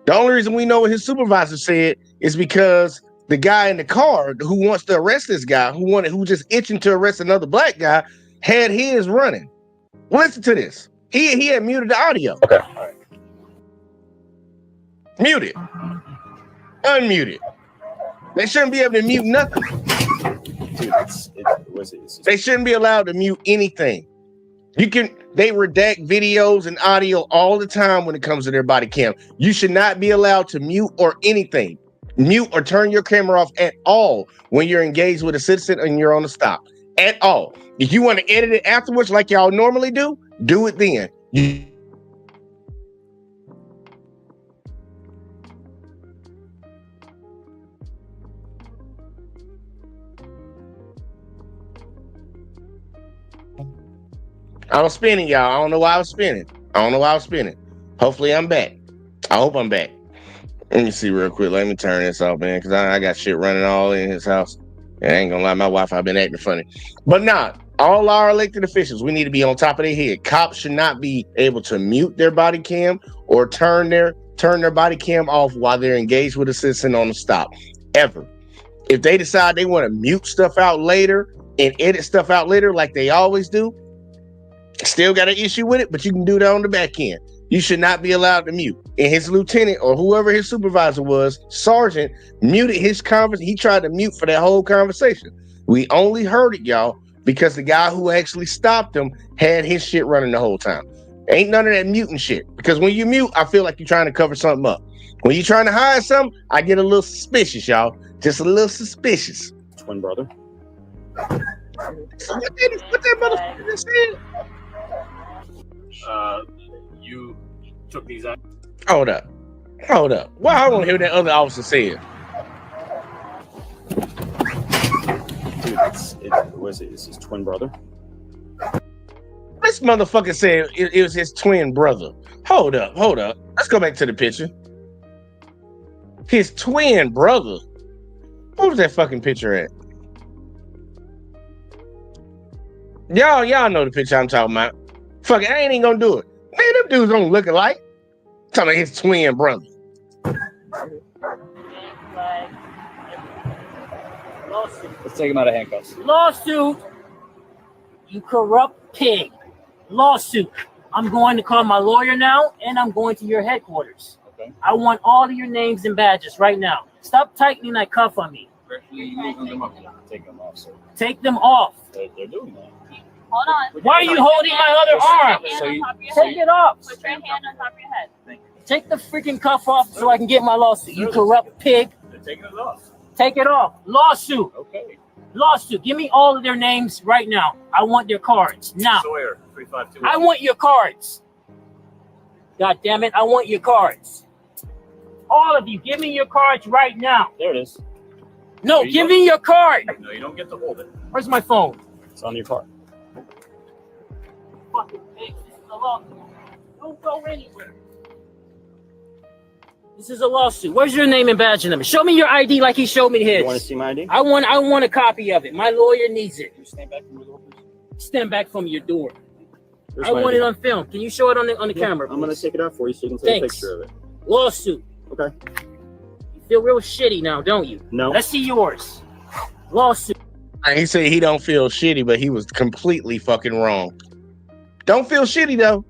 The only reason we know what his supervisor said is because the guy in the car who wants to arrest this guy, who just itching to arrest another black guy, had his running. Listen to this. He had muted the audio. Okay. All right. Muted. Unmuted. They shouldn't be able to mute nothing. Dude, They shouldn't be allowed to mute anything. They redact videos and audio all the time when it comes to their body cam. You should not be allowed to mute or anything. Mute or turn your camera off at all when you're engaged with a citizen and you're on the stop. At all. If you want to edit it afterwards like y'all normally do it then. I was spinning, y'all. I don't know why I was spinning. Hopefully I'm back. I hope I'm back. Let me see real quick. Let me turn this off, man, because I got shit running all in his house. And I ain't gonna lie, my Wi-Fi been acting funny. But nah, all our elected officials, we need to be on top of their head. Cops should not be able to mute their body cam or turn their body cam off while they're engaged with a citizen on the stop. Ever. If they decide they want to mute stuff out later and edit stuff out later like they always do, still got an issue with it, but you can do that on the back end. You should not be allowed to mute. And his lieutenant or whoever his supervisor was, sergeant, muted his conversation. He tried to mute for that whole conversation. We only heard it, y'all, because the guy who actually stopped him had his shit running the whole time. Ain't none of that muting shit. Because when you mute, I feel like you're trying to cover something up. When you're trying to hide something, I get a little suspicious, y'all. Just a little suspicious. Twin brother. So what that motherfucker just said? You took these out. Hold up. Why I want to hear what that other officer said? Dude, it's his twin brother. This motherfucker said it was his twin brother. Hold up. Let's go back to the picture. His twin brother. What was that fucking picture at? Y'all know the picture I'm talking about. Fuck it, I ain't even gonna do it. Man, them dudes don't look alike. Talking about his twin brother. Lawsuit. Let's take him out of handcuffs. Lawsuit. You corrupt pig. Lawsuit. I'm going to call my lawyer now, and I'm going to your headquarters. Okay. I want all of your names and badges right now. Stop tightening that cuff on me. Take them off, sir. Take them off. They're doing that. Hold on. Why are you holding my other arm? Take it off. Put your hand on top of your head. Take the freaking cuff off so I can get my lawsuit. You corrupt pig. They're taking it off. Take it off. Lawsuit. Okay. Lawsuit. Give me all of their names right now. I want their cards now. Sawyer, 352. I want your cards. God damn it. I want your cards. All of you, give me your cards right now. There it is. No, give me your card. No, you don't get to hold it. Where's my phone? It's on your car. Fucking pig. This is a lawsuit. Don't go anywhere. This is a lawsuit. Where's your name and badge number? Show me your ID like he showed me his. You want to see my ID? I want a copy of it. My lawyer needs it. Can you stand back from your door, please? Stand back from your door. There's I my want ID. it on film. Can you show it on the camera, please? I'm going to take it out for you so you can take Thanks. a picture of it. Lawsuit. Okay. You feel real shitty now, don't you? No. Let's see yours. Lawsuit. He said he don't feel shitty, but he was completely fucking wrong. Don't feel shitty though.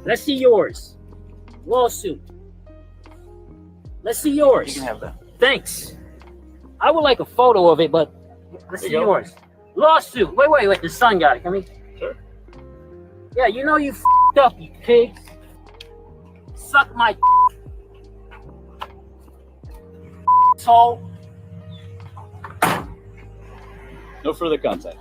Let's see yours. Lawsuit. Let's see yours. You can have that. Thanks. I would like a photo of it, but let's see yours. Lawsuit. Wait. The sun got it. Come here. Sure. Yeah, you know you f***ed up, you pigs. Suck my asshole. No further contact.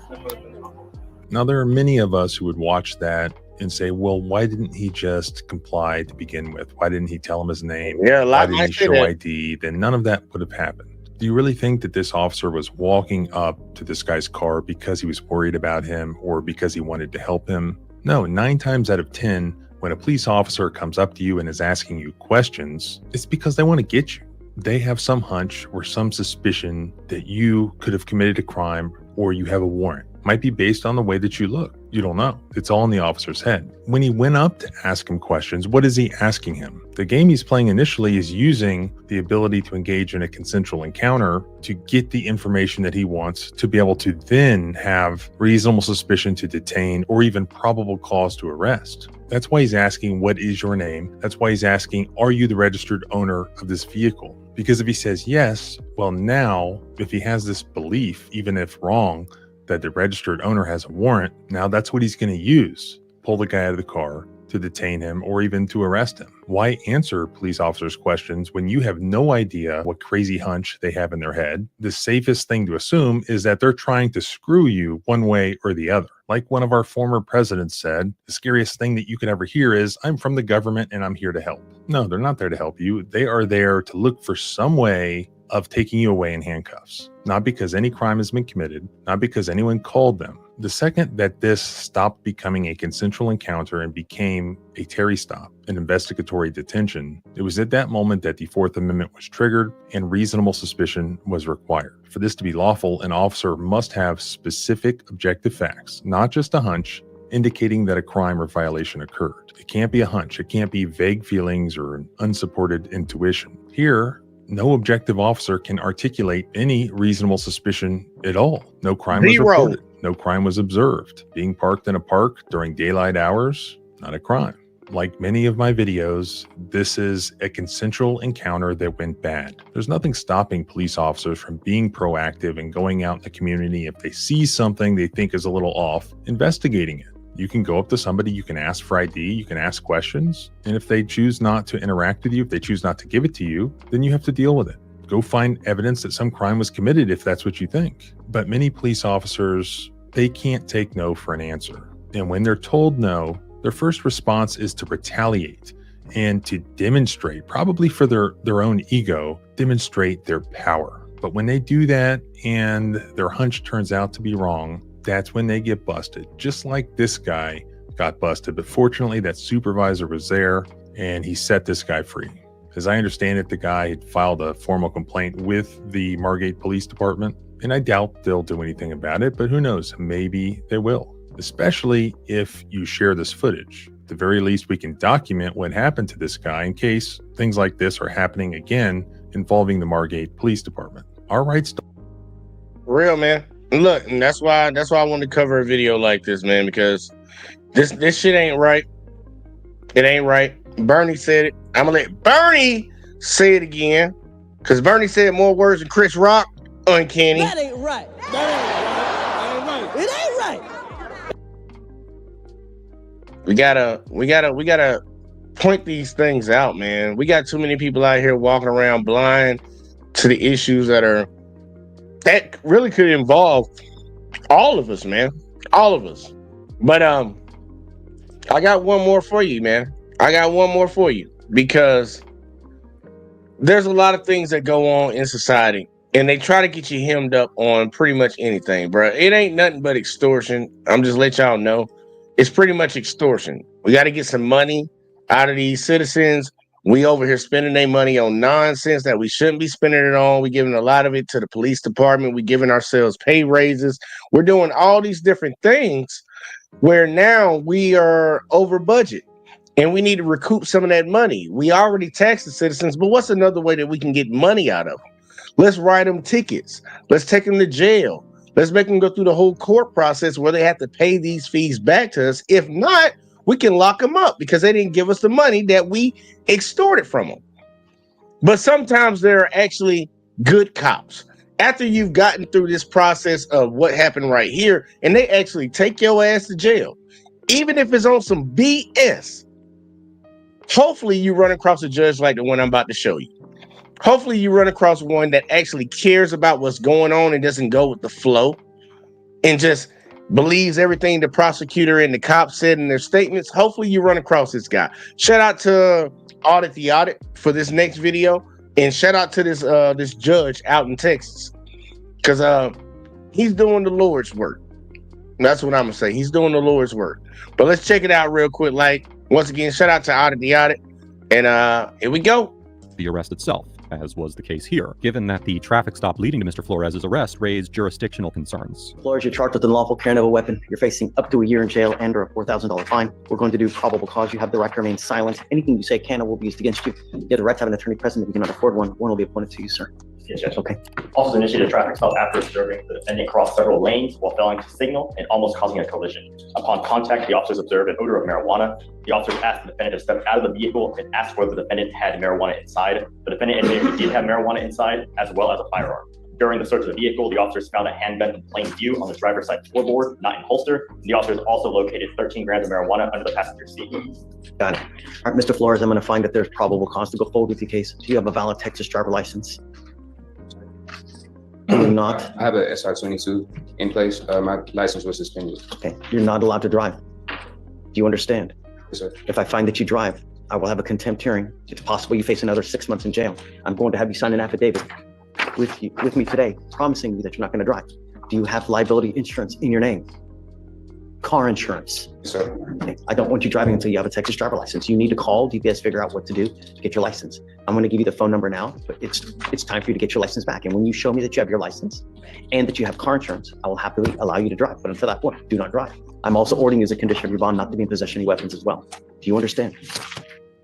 Now, there are many of us who would watch that and say, well, why didn't he just comply to begin with? Why didn't he tell him his name? Yeah, a lot Why didn't he show ID? Then none of that would have happened. Do you really think that this officer was walking up to this guy's car because he was worried about him or because he wanted to help him? No, 9 times out of 10, when a police officer comes up to you and is asking you questions, it's because they want to get you. They have some hunch or some suspicion that you could have committed a crime or you have a warrant. Might be based on the way that you look. You don't know. It's all in the officer's head. When he went up to ask him questions, what is he asking him? The game he's playing initially is using the ability to engage in a consensual encounter to get the information that he wants to be able to then have reasonable suspicion to detain or even probable cause to arrest. That's why he's asking, what is your name? That's why he's asking, are you the registered owner of this vehicle? Because if he says yes, well, now if he has this belief, even if wrong, that the registered owner has a warrant, now that's what he's going to use. Pull the guy out of the car to detain him or even to arrest him. Why answer police officers' questions when you have no idea what crazy hunch they have in their head? The safest thing to assume is that they're trying to screw you one way or the other. Like one of our former presidents said, the scariest thing that you could ever hear is, I'm from the government and I'm here to help. No, they're not there to help you. They are there to look for some way of taking you away in handcuffs. Not because any crime has been committed, not because anyone called them. The second that this stopped becoming a consensual encounter and became a Terry stop, an investigatory detention, it was at that moment that the Fourth Amendment was triggered and reasonable suspicion was required. For this to be lawful, an officer must have specific objective facts, not just a hunch, indicating that a crime or violation occurred. It can't be a hunch. It can't be vague feelings or an unsupported intuition. Here, no objective officer can articulate any reasonable suspicion at all. No crime was reported. No crime was observed. Being parked in a park during daylight hours, not a crime. Like many of my videos, this is a consensual encounter that went bad. There's nothing stopping police officers from being proactive and going out in the community if they see something they think is a little off, investigating it. You can go up to somebody, you can ask for ID, you can ask questions, and if they choose not to interact with you, if they choose not to give it to you, then you have to deal with it. Go find evidence that some crime was committed if that's what you think. But many police officers, they can't take no for an answer. And when they're told no, their first response is to retaliate and to demonstrate, probably for their own ego, demonstrate their power. But when they do that and their hunch turns out to be wrong, that's when they get busted, just like this guy got busted. But fortunately, that supervisor was there and he set this guy free. As I understand it, the guy had filed a formal complaint with the Margate Police Department, and I doubt they'll do anything about it, but who knows? Maybe they will, especially if you share this footage. At the very least, we can document what happened to this guy in case things like this are happening again involving the Margate Police Department. Our rights. Real, man. Look, and that's why I wanted to cover a video like this, man, because this shit ain't right. It ain't right. Bernie said it. I'm gonna let Bernie say it again, because Bernie said more words than Chris Rock. Uncanny. That ain't right. That ain't right. It ain't right. We gotta point these things out, man. We got too many people out here walking around blind to the issues that really could involve all of us, man. All of us. But I got one more for you, man. I got one more for you, because there's a lot of things that go on in society and they try to get you hemmed up on pretty much anything, bro. It ain't nothing but extortion. I'm just let y'all know. It's pretty much extortion. We got to get some money out of these citizens. We over here spending their money on nonsense that we shouldn't be spending it on. We giving a lot of it to the police department. We giving ourselves pay raises. We're doing all these different things where now we are over budget and we need to recoup some of that money. We already tax the citizens, but what's another way that we can get money out of them? Let's write them tickets. Let's take them to jail. Let's make them go through the whole court process where they have to pay these fees back to us. If not, we can lock them up because they didn't give us the money that we extorted from them. But sometimes there are actually good cops. After you've gotten through this process of what happened right here, and they actually take your ass to jail, even if it's on some BS, hopefully you run across a judge like the one I'm about to show you. Hopefully you run across one that actually cares about what's going on and doesn't go with the flow and just believes everything the prosecutor and the cop said in their statements. Hopefully you run across this guy. Shout out to Audit the Audit for this next video, and shout out to this judge out in Texas, because he's doing the Lord's work. That's what I'm gonna say. He's doing the Lord's work. But let's check it out real quick. Like, once again, shout out to Audit the Audit, and here we go. The arrest itself. as was the case here, given that the traffic stop leading to Mr. Flores' arrest raised jurisdictional concerns. Flores, you're charged with unlawful carrying of a weapon. You're facing up to a year in jail and or a $4,000 fine. We're going to do probable cause. You have the right to remain silent. Anything you say can or will be used against you. You have the right to have an attorney present. If you cannot afford one, one will be appointed to you, sir. Yes, Judge. Okay. Officers initiated a traffic stop after observing the defendant cross several lanes while failing to signal and almost causing a collision. Upon contact, the officers observed an odor of marijuana. The officers asked the defendant to step out of the vehicle and asked whether the defendant had marijuana inside. The defendant admitted he did have marijuana inside, as well as a firearm. During the search of the vehicle, the officers found a handgun in plain view on the driver's side floorboard, not in holster. The officers also located 13 grams of marijuana under the passenger seat. Got it. All right, Mr. Flores, I'm going to find that there's probable cause to go forward with your case. Do you have a valid Texas driver license? Do you not? I have a SR22 in place. My license was suspended. Okay. You're not allowed to drive. Do you understand? Yes, sir. If I find that you drive, I will have a contempt hearing. It's possible you face another 6 months in jail. I'm going to have you sign an affidavit with me today, promising you that you're not going to drive. Do you have liability insurance in your name? Car insurance? Yes, sir. Okay. I don't want you driving until you have a Texas driver license. You need to call DPS, figure out what to do to get your license. I'm going to give you the phone number now, but it's time for you to get your license back. And when you show me that you have your license and that you have car insurance, I will happily allow you to drive. But until that point, do not drive. I'm also ordering you as a condition of your bond not to be in possession of any weapons as well. Do you understand?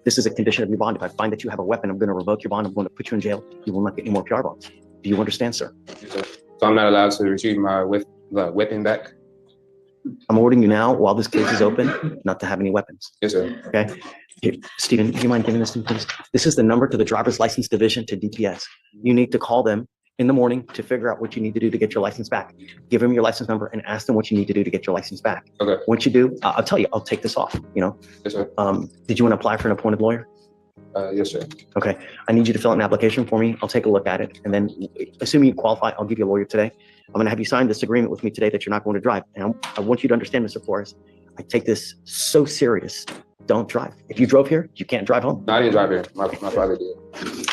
This is a condition of your bond. If I find that you have a weapon, I'm going to revoke your bond. I'm going to put you in jail. You will not get any more PR bonds. Do you understand, sir? Yes, sir. So I'm not allowed to retrieve my weapon back? I'm ordering you now, while this case is open, not to have any weapons. Yes, sir. Okay? Here, Stephen, do you mind giving this to me, please? This is the number to the driver's license division to DPS. You need to call them in the morning to figure out what you need to do to get your license back. Give them your license number and ask them what you need to do to get your license back. Okay. Once you do, I'll tell you, I'll take this off, you know? Yes, sir. Did you want to apply for an appointed lawyer? Yes, sir. Okay. I need you to fill out an application for me. I'll take a look at it. And then, assuming you qualify, I'll give you a lawyer today. I'm going to have you sign this agreement with me today that you're not going to drive. And I want you to understand, Mr. Flores, I take this so serious. Don't drive. If you drove here, you can't drive home. No, I didn't drive here. My father did.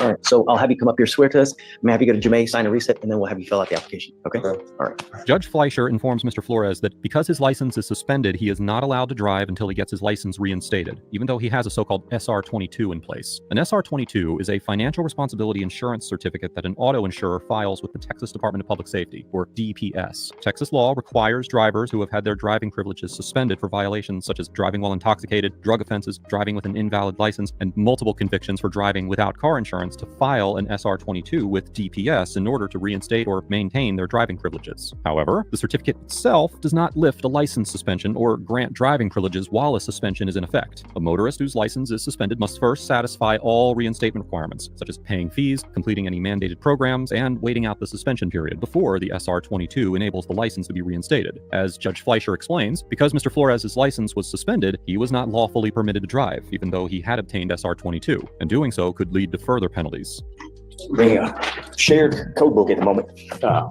All right. So I'll have you come up here, swear to us. I'm happy to go to Jemay, sign a reset, and then we'll have you fill out the application. Okay? All right. Judge Fleischer informs Mr. Flores that because his license is suspended, he is not allowed to drive until he gets his license reinstated, even though he has a so-called SR22 in place. An SR22 is a financial responsibility insurance certificate that an auto insurer files with the Texas Department of Public Safety, or DPS. Texas law requires drivers who have had their driving privileges suspended for violations such as driving while intoxicated, drug offenses, driving with an invalid license, and multiple convictions for driving without car insurance to file an SR22 with DPS in order to reinstate or maintain their driving privileges. However, the certificate itself does not lift a license suspension or grant driving privileges while a suspension is in effect. A motorist whose license is suspended must first satisfy all reinstatement requirements, such as paying fees, completing any mandated programs, and waiting out the suspension period before the SR22 enables the license to be reinstated. As Judge Fleischer explains, because Mr. Flores' license was suspended, he was not lawfully permitted to drive, even though he had obtained SR22, and doing so could lead to further penalties. Bring a shared code book at the moment.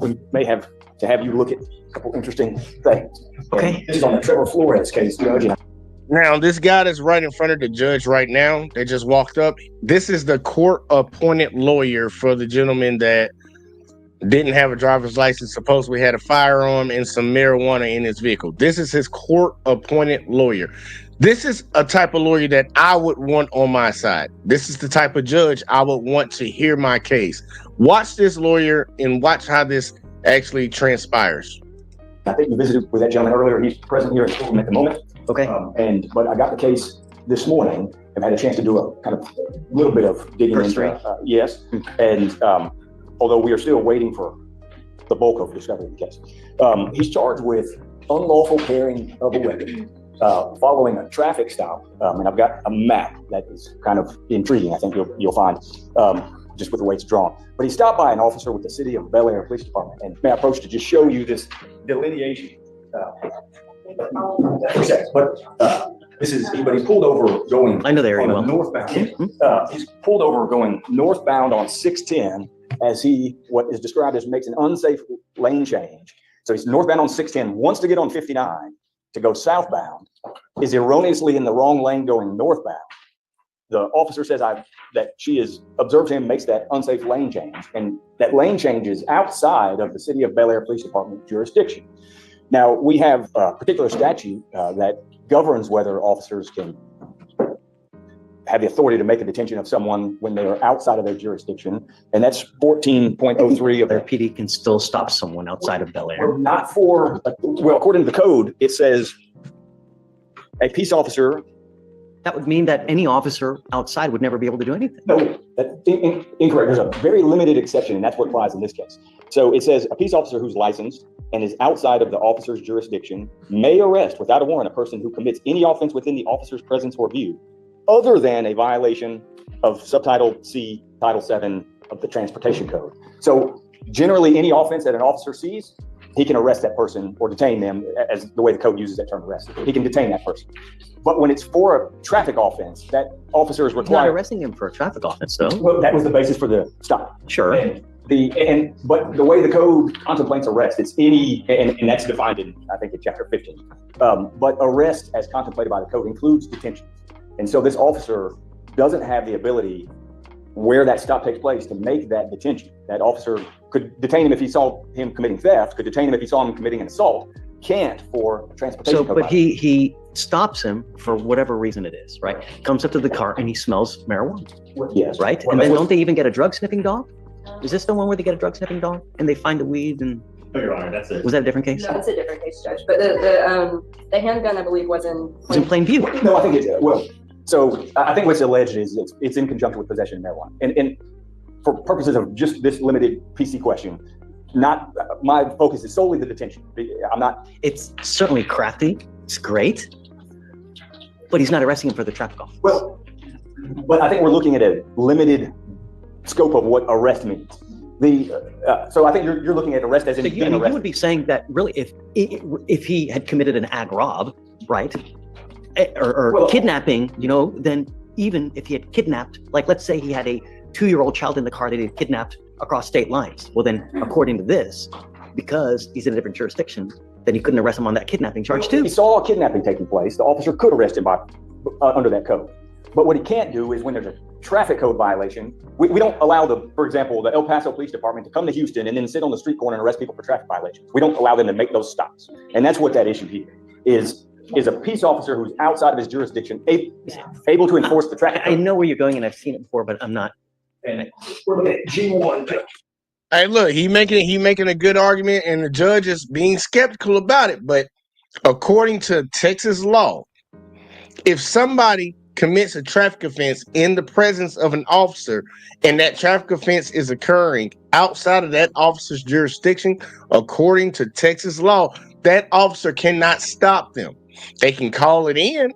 We may have to have you look at a couple interesting things. Okay. This is on the Trevor Flores case, Judge. Now, this guy that's right in front of the judge right now, they just walked up. This is the court-appointed lawyer for the gentleman that didn't have a driver's license, supposedly had a firearm and some marijuana in his vehicle. This is his court-appointed lawyer. This is a type of lawyer that I would want on my side. This is the type of judge I would want to hear my case. Watch this lawyer and watch how this actually transpires. I think you visited with that gentleman earlier. He's present here at the moment. Okay. But I got the case this morning and had a chance to do a kind of little bit of digging into yes. And although we are still waiting for the bulk of the discovery of the case, he's charged with unlawful carrying of a weapon. Following a traffic stop, and I've got a map that is kind of intriguing. I think you'll find just with the way it's drawn. But he stopped by an officer with the City of Bel Air Police Department, and may I approach to just show you this delineation. This is, but he's pulled over going. I know the area well. Northbound. He's pulled over going northbound on 610 as what is described as makes an unsafe lane change. So he's northbound on 610, wants to get on 59. To go southbound, is erroneously in the wrong lane going northbound. The officer says that she has observed him makes that unsafe lane change, and that lane change is outside of the City of Bel Air Police Department jurisdiction. Now, we have a particular statute that governs whether officers can have the authority to make a detention of someone when they are outside of their jurisdiction, and that's 14.03 of Their PD can still stop someone outside of Bel Air. not for, well, according to the code, it says a peace officer. That would mean that any officer outside would never be able to do anything. No, that's incorrect. There's a very limited exception, and that's what applies in this case. So it says a peace officer who's licensed and is outside of the officer's jurisdiction may arrest without a warrant a person who commits any offense within the officer's presence or view, other than a violation of subtitle C, Title 7 of the Transportation Code. So generally, any offense that an officer sees, he can arrest that person or detain them, as the way the code uses that term, arrest. He can detain that person. But when it's for a traffic offense, that officer is He's not required. arresting him for a traffic offense, though. Well, that was the basis for the stop. Sure. But the way the code contemplates arrest, it's any, and that's defined in, I think, in chapter 15. But arrest, as contemplated by the code, includes detention. And so this officer doesn't have the ability, where that stop takes place, to make that detention. That officer could detain him if he saw him committing theft, could detain him if he saw him committing an assault, can't for transportation. So, but he stops him for whatever reason it is, right? Comes up to the car and he smells marijuana. Yes. Right? Well, And then that's don't they even get a drug sniffing dog? Is this the one where they get a drug sniffing dog and they find the weed and? No, Your Honor, that's it. Was that a different case? No, it's a different case, Judge. But the handgun, I believe, was in. It was in plain view. No, I think it's, well, so I think what's alleged is it's in conjunction with possession of marijuana. And for purposes of just this limited PC question, not, my focus is solely the detention. I'm not. It's certainly crafty. It's great. But he's not arresting him for the traffic offense. Well, but I think we're looking at a limited scope of what arrest means. So I think you're looking at arrest as in So being you arrested. would be saying that really if he had committed an ag rob, right, or Well, kidnapping, then even if he had kidnapped, like let's say he had a 2-year-old child in the car that he had kidnapped across state lines. Well, then according to this, because he's in a different jurisdiction, then he couldn't arrest him on that kidnapping charge too. If he saw a kidnapping taking place, the officer could arrest him under that code. But what he can't do is when there's a traffic code violation, we don't allow for example, the El Paso Police Department to come to Houston and then sit on the street corner and arrest people for traffic violations. We don't allow them to make those stops. And that's what that issue here is a peace officer who's outside of his jurisdiction able to enforce the traffic code. I know where you're going and I've seen it before, but I'm not. And we're looking at G1. Hey, look, he making a good argument, and the judge is being skeptical about it. But according to Texas law, if somebody commits a traffic offense in the presence of an officer, and that traffic offense is occurring outside of that officer's jurisdiction, according to Texas law, that officer cannot stop them. They can call it in.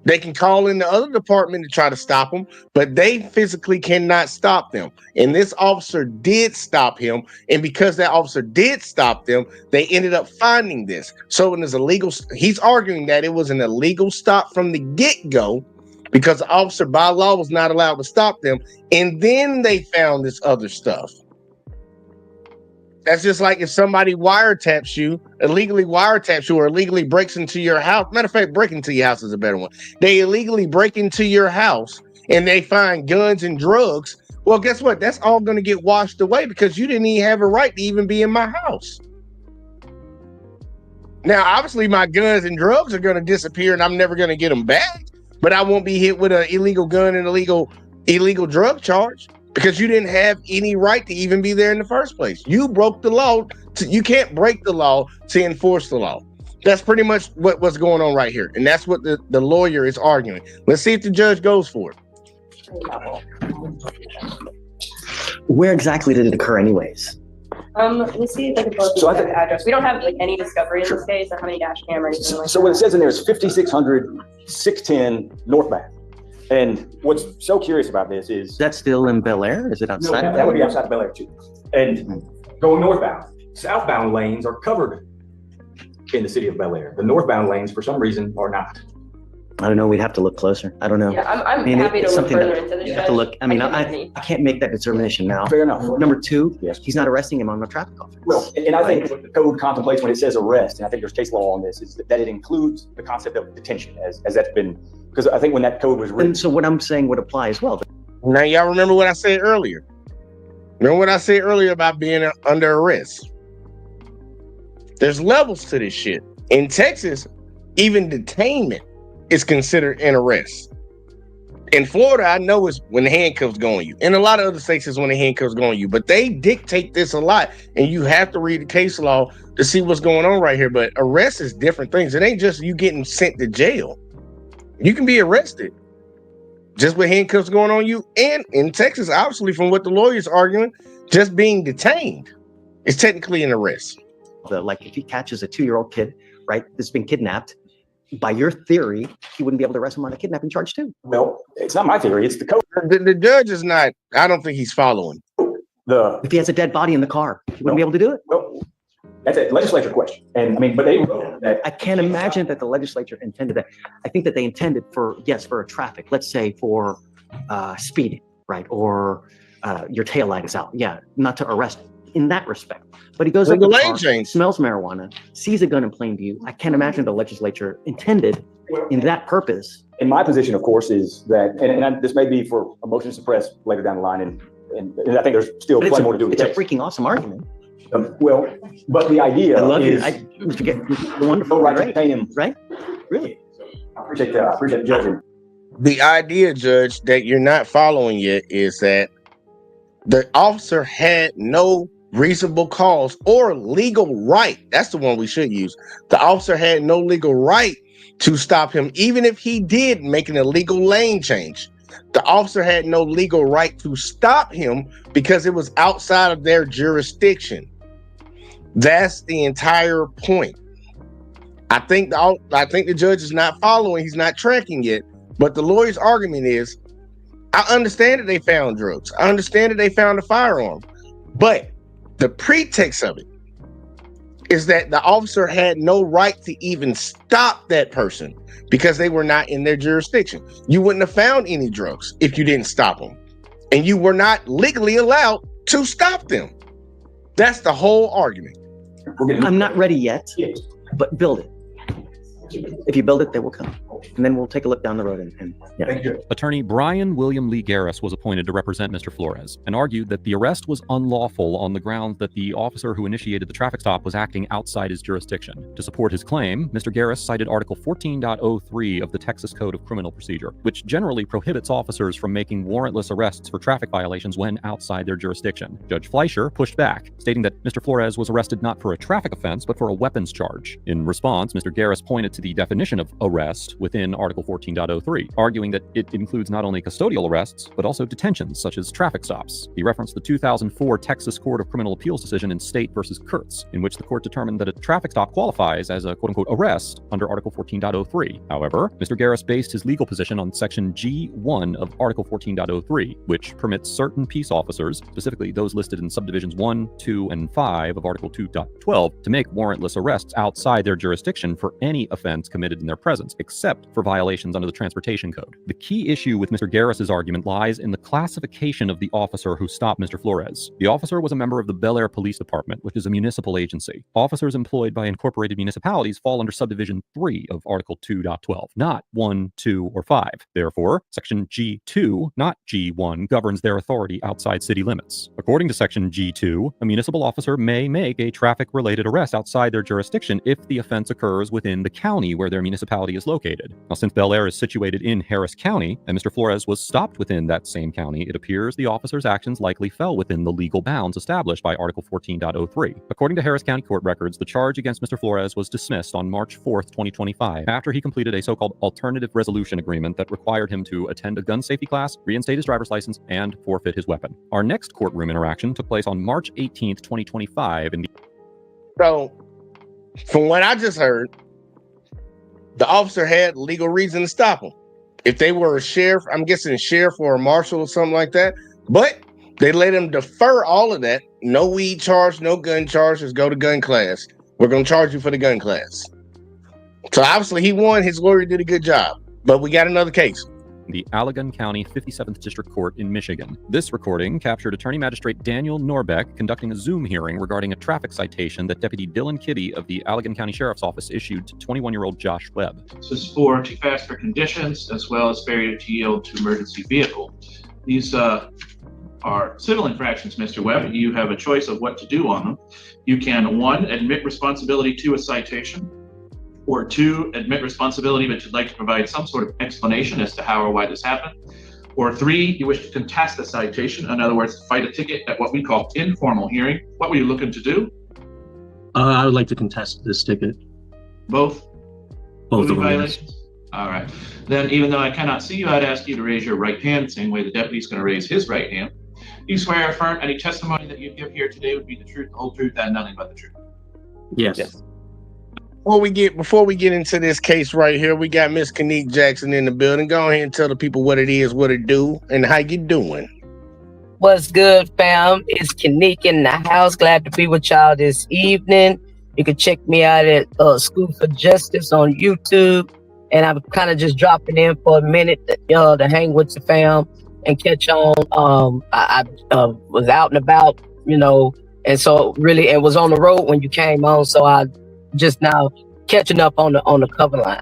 They can call in the other department to try to stop them, but they physically cannot stop them. And this officer did stop him. And because that officer did stop them, they ended up finding this. So it is illegal. He's arguing that it was an illegal stop from the get-go because the officer by law was not allowed to stop them. And then they found this other stuff. That's just like if somebody illegally wiretaps you or illegally breaks into your house. Matter of fact, breaking into your house is a better one. They illegally break into your house and they find guns and drugs. Well, guess what? That's all going to get washed away because you didn't even have a right to even be in my house. Now, obviously, my guns and drugs are going to disappear and I'm never going to get them back. But I won't be hit with an illegal gun and illegal drug charge. Because you didn't have any right to even be there in the first place. You broke the law. You can't break the law to enforce the law. That's pretty much what's going on right here. And that's what the lawyer is arguing. Let's see if the judge goes for it. Where exactly did it occur anyways? Let me see if I can pull up So I the think- address. We don't have like any discovery in this case or how many dash cameras. So what it says in there is 5600 610 northbound. And what's so curious about this is That's still in Bel Air? Is it no, outside? that would be outside of Bel Air too. And going northbound, southbound lanes are covered in the city of Bel Air. The northbound lanes, for some reason, are not. I don't know. We'd have to look closer. I don't know. Yeah, I'm I mean, happy to it's look something further that into this. you have to look. I mean, can I can't make that determination now. Fair enough. Number two, Yes. he's not arresting him on a traffic offense. Well, and I think what the code contemplates when it says arrest, and I think there's case law on this, is that it includes the concept of detention, as that's been, because I think when that code was written. And so what I'm saying would apply as well. Now, y'all remember what I said earlier? Remember what I said earlier about being under arrest? There's levels to this shit. In Texas, even detainment is considered an arrest. In Florida, I know it's when the handcuffs go on you. In a lot of other states, it's when the handcuffs go on you. But they dictate this a lot, and you have to read the case law to see what's going on right here. But arrest is different things. It ain't just you getting sent to jail. You can be arrested just with handcuffs going on you. And in Texas, obviously, from what the lawyer's arguing, just being detained is technically an arrest. Like if he catches a 2-year-old kid, right, that's been kidnapped, by your theory, he wouldn't be able to arrest him on a kidnapping charge too. No, it's not my theory. It's the code. The judge is not. I don't think he's following. If he has a dead body in the car, he wouldn't be able to do it. No, that's a legislature question. And I mean, but they. I can't imagine that the legislature intended that. I think that they intended for a traffic. Let's say for speeding, right, or your taillight is out. Yeah, not to arrest in that respect. But he goes up to the car, smells marijuana, sees a gun in plain view. I can't imagine the legislature intended in that purpose. And my position, of course, is that, and this may be for a motion to suppress later down the line, and I think there's still plenty more to do. It's a freaking awesome argument. Well, but the idea I love is the wonderful right to detain him. Right? Really? I appreciate that. I appreciate the judging. The idea, Judge, that you're not following yet is that the officer had no reasonable cause or legal right. That's the one we should use. The officer had no legal right to stop him, even if he did make an illegal lane change. The officer had no legal right to stop him because it was outside of their jurisdiction. That's the entire point. I think the judge is not following. He's not tracking yet. But the lawyer's argument is, I understand that they found drugs. I understand that they found a firearm. But the pretext of it is that the officer had no right to even stop that person because they were not in their jurisdiction. You wouldn't have found any drugs if you didn't stop them. And you were not legally allowed to stop them. That's the whole argument. I'm not ready yet, but build it. If you build it, they will come. And then we'll take a look down the road and yeah. Thank you. Attorney Brian William Lee Garris was appointed to represent Mr. Flores and argued that the arrest was unlawful on the grounds that the officer who initiated the traffic stop was acting outside his jurisdiction. To support his claim, Mr. Garris cited Article 14.03 of the Texas Code of Criminal Procedure, which generally prohibits officers from making warrantless arrests for traffic violations when outside their jurisdiction. Judge Fleischer pushed back, stating that Mr. Flores was arrested not for a traffic offense, but for a weapons charge. In response, Mr. Garris pointed to the definition of arrest within Article 14.03, arguing that it includes not only custodial arrests, but also detentions, such as traffic stops. He referenced the 2004 Texas Court of Criminal Appeals decision in State versus Kurtz, in which the court determined that a traffic stop qualifies as a quote-unquote arrest under Article 14.03. However, Mr. Garris based his legal position on Section G1 of Article 14.03, which permits certain peace officers, specifically those listed in subdivisions 1, 2, and 5 of Article 2.12, to make warrantless arrests outside their jurisdiction for any offense committed in their presence, except for violations under the Transportation Code. The key issue with Mr. Garris's argument lies in the classification of the officer who stopped Mr. Flores. The officer was a member of the Bel Air Police Department, which is a municipal agency. Officers employed by incorporated municipalities fall under Subdivision 3 of Article 2.12, not 1, 2, or 5. Therefore, Section G2, not G1, governs their authority outside city limits. According to Section G2, a municipal officer may make a traffic-related arrest outside their jurisdiction if the offense occurs within the county where their municipality is located. Now, since Bel Air is situated in Harris County, and Mr. Flores was stopped within that same county, it appears the officer's actions likely fell within the legal bounds established by Article 14.03. According to Harris County court records, the charge against Mr. Flores was dismissed on March 4th, 2025, after he completed a so-called alternative resolution agreement that required him to attend a gun safety class, reinstate his driver's license, and forfeit his weapon. Our next courtroom interaction took place on March 18th, 2025 in the... So, from what I just heard, the officer had legal reason to stop him. If they were a sheriff, I'm guessing a sheriff or a marshal or something like that, but they let him defer all of that. No weed charge, no gun charge, just go to gun class. We're going to charge you for the gun class. So obviously he won. His lawyer did a good job, but we got another case. The Allegan County 57th District Court in Michigan. This recording captured Attorney Magistrate Daniel Norbeck conducting a Zoom hearing regarding a traffic citation that Deputy Dylan Kitty of the Allegan County Sheriff's Office issued to 21-year-old Josh Webb. This is for too fast for conditions as well as failure to yield to emergency vehicle. These are civil infractions, Mr. Webb. You have a choice of what to do on them. You can, 1, admit responsibility to a citation, or 2, admit responsibility, but you'd like to provide some sort of explanation as to how or why this happened. Or 3, you wish to contest the citation, in other words, fight a ticket at what we call informal hearing. What were you looking to do? I would like to contest this ticket. Both? Both of them, violations? Yes. All right. Then, even though I cannot see you, I'd ask you to raise your right hand, same way the deputy's going to raise his right hand. You swear or affirm any testimony that you give here today would be the truth, the whole truth, and nothing but the truth? Yes. Before we get into this case right here, we got Miss Kanique Jackson in the building. Go ahead and tell the people what it is, what it do, and how you doing. What's good, fam? It's Kanique in the house. Glad to be with y'all this evening. You can check me out at School for Justice on YouTube. And I'm kind of just dropping in for a minute to hang with the fam and catch on. I was out and about, and so really, it was on the road when you came on. So I just now catching up on the cover line.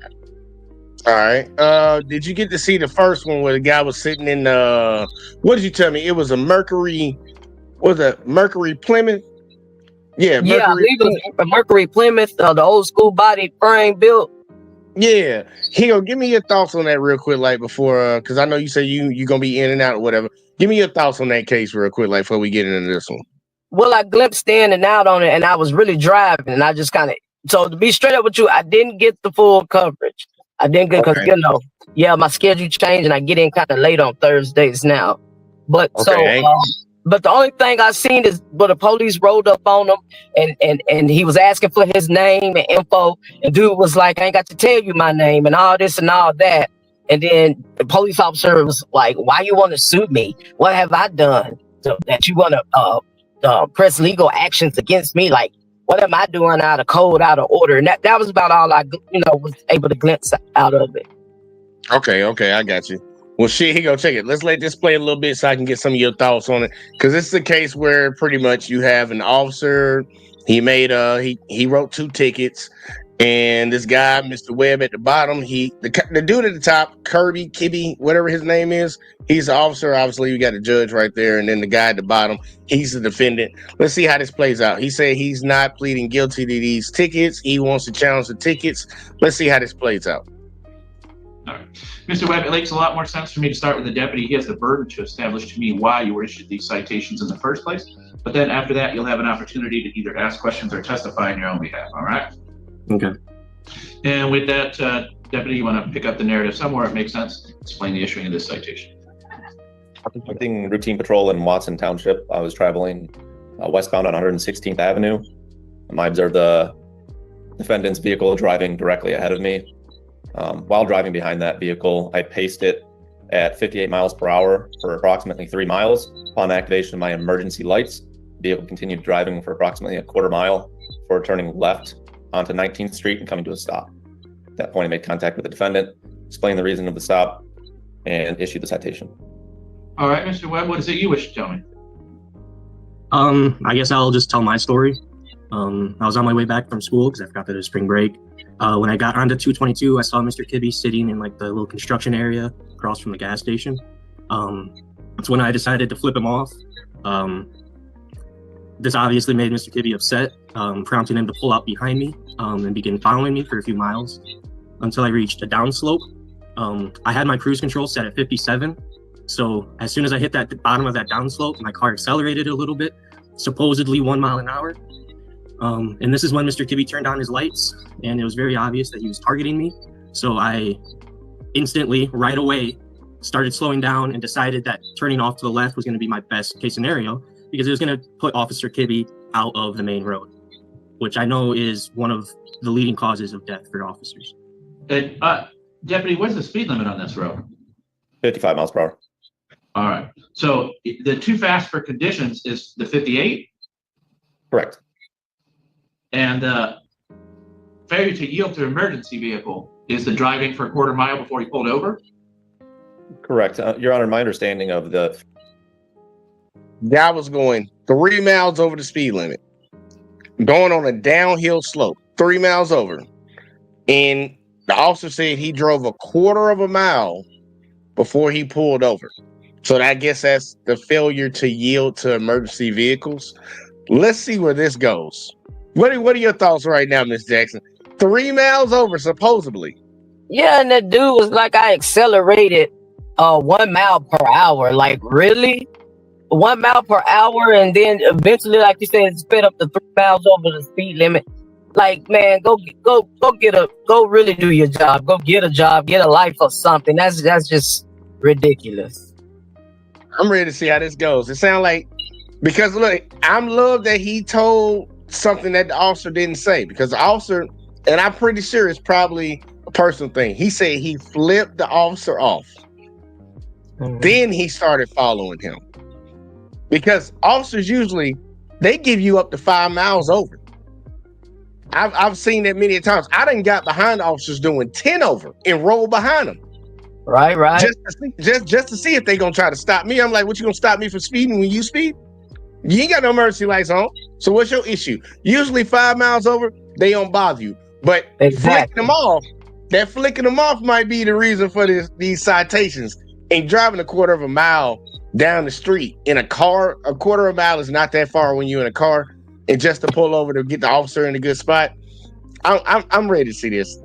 All right. Did you get to see the first one where the guy was sitting in what did you tell me? It was a Mercury Plymouth? Yeah, I believe it was a Mercury Plymouth, the old school body frame built. Yeah. Give me your thoughts on that real quick, like before, because I know you say you're gonna be in and out or whatever. Give me your thoughts on that case real quick, like before we get into this one. Well, I glimpsed in and out on it, and I was really driving, and I just kind of, so to be straight up with you, I didn't get the full coverage. I didn't get, because, my schedule changed, and I get in kind of late on Thursdays now. But but the only thing I seen is where the police rolled up on him, and he was asking for his name and info, and dude was like, I ain't got to tell you my name and all this and all that. And then the police officer was like, why you want to sue me? What have I done so that you want to press legal actions against me? Like, what am I doing out of code, out of order? And that was about all I, was able to glimpse out of it. Okay, I got you. Well, shit, here you go. Check it. Let's let this play a little bit so I can get some of your thoughts on it. Because this is a case where pretty much you have an officer. He made he wrote 2 tickets, and this guy, Mr. Webb, at the bottom. The dude at the top, Kibby, whatever his name is, he's the officer. Obviously, you got the judge right there, and then the guy at the bottom, he's the defendant. Let's see how this plays out. He said he's not pleading guilty to these tickets. He wants to challenge the tickets. Let's see how this plays out. All right. Mr. Webb, it makes a lot more sense for me to start with the deputy. He has the burden to establish to me why you were issued these citations in the first place. But then after that, you'll have an opportunity to either ask questions or testify on your own behalf. All right? Okay. And with that, deputy, you want to pick up the narrative somewhere it makes sense? Explain the issuing of this citation. Conducting routine patrol in Watson Township. I was traveling westbound on 116th Avenue. I observed the defendant's vehicle driving directly ahead of me. While driving behind that vehicle, I paced it at 58 miles per hour for approximately 3 miles. Upon activation of my emergency lights, the vehicle continued driving for approximately a quarter mile before turning left onto 19th Street and coming to a stop. At that point, I made contact with the defendant, explained the reason of the stop, and issued the citation. All right, Mr. Webb, what is it you wish to tell me? I guess I'll just tell my story. I was on my way back from school because I forgot that it was spring break. When I got onto 222, I saw Mr. Kibby sitting in like the little construction area across from the gas station. That's when I decided to flip him off. This obviously made Mr. Kibby upset, prompting him to pull out behind me and begin following me for a few miles until I reached a downslope. I had my cruise control set at 57. So as soon as I hit the bottom of that downslope, my car accelerated a little bit, supposedly 1 mile an hour. And this is when Mr. Kibby turned on his lights, and it was very obvious that he was targeting me. So I instantly, right away, started slowing down and decided that turning off to the left was going to be my best case scenario because it was going to put Officer Kibby out of the main road, which I know is one of the leading causes of death for officers. Deputy, what's the speed limit on this road? 55 miles per hour. All right. So the too fast for conditions is the 58? Correct. And failure to yield to emergency vehicle is the driving for a quarter mile before he pulled over? Correct. Your Honor, my understanding of the guy was going 3 miles over the speed limit, going on a downhill slope, 3 miles over. And the officer said he drove a quarter of a mile before he pulled over. So I guess that's the failure to yield to emergency vehicles. Let's see where this goes. What are your thoughts right now, Miss Jackson? 3 miles over, supposedly. Yeah, and that dude was like, I accelerated 1 mile per hour. Like, really? 1 mile per hour, and then eventually, like you said, sped up to 3 miles over the speed limit. Like, man, go really do your job. Go get a job, get a life or something. That's just ridiculous. I'm ready to see how this goes. It sounds like, because look, I'm love that he told something that the officer didn't say, because the officer, and I'm pretty sure it's probably a personal thing. He said he flipped the officer off. Then he started following him. Because officers usually, they give you up to 5 miles over. I've seen that many times. I done got behind officers doing 10 over and roll behind them. Right. Just to see if they gonna try to stop me. I'm like, what, you gonna stop me from speeding when you speed? You ain't got no emergency lights on. So what's your issue? Usually 5 miles over, they don't bother you. But flicking them off might be the reason for these citations. And driving a quarter of a mile down the street in a car, a quarter of a mile is not that far when you're in a car. And just to pull over to get the officer in a good spot, I'm ready to see this.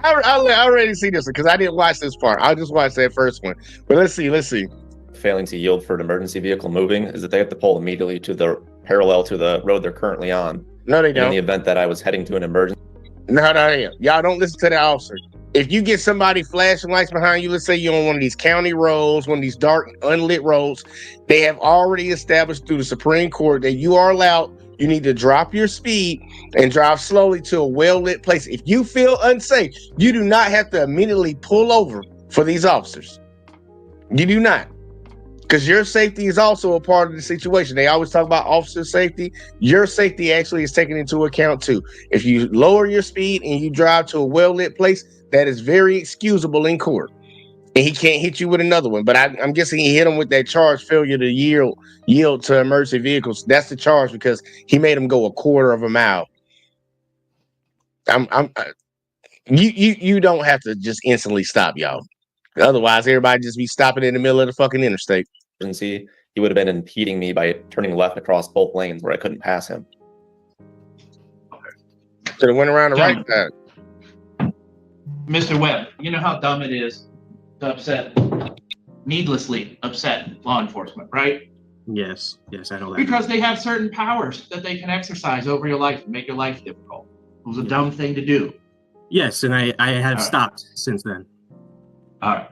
I'm ready to see this because I didn't watch this part. I just watched that first one. But let's see. Failing to yield for an emergency vehicle moving is that they have to pull immediately to the parallel to the road they're currently on. No, they don't. In the event that I was heading to an emergency. No. Y'all don't listen to the officer. If you get somebody flashing lights behind you, let's say you're on one of these county roads, one of these dark, unlit roads, they have already established through the Supreme Court that you are allowed, you need to drop your speed and drive slowly to a well-lit place. If you feel unsafe, you do not have to immediately pull over for these officers. You do not. Because your safety is also a part of the situation. They always talk about officer safety. Your safety actually is taken into account too. If you lower your speed and you drive to a well-lit place, that is very excusable in court. And he can't hit you with another one. But I'm guessing he hit him with that charge, failure to yield to emergency vehicles. That's the charge because he made him go a quarter of a mile. You don't have to just instantly stop, y'all. Otherwise, everybody just be stopping in the middle of the fucking interstate. He would have been impeding me by turning left across both lanes where I couldn't pass him. Should have went around the right side. Mr. Webb, you know how dumb it is to needlessly upset law enforcement, right? Yes, I know that. Because they have certain powers that they can exercise over your life and make your life difficult. It was a dumb thing to do. Yes, and I have stopped since then. All right.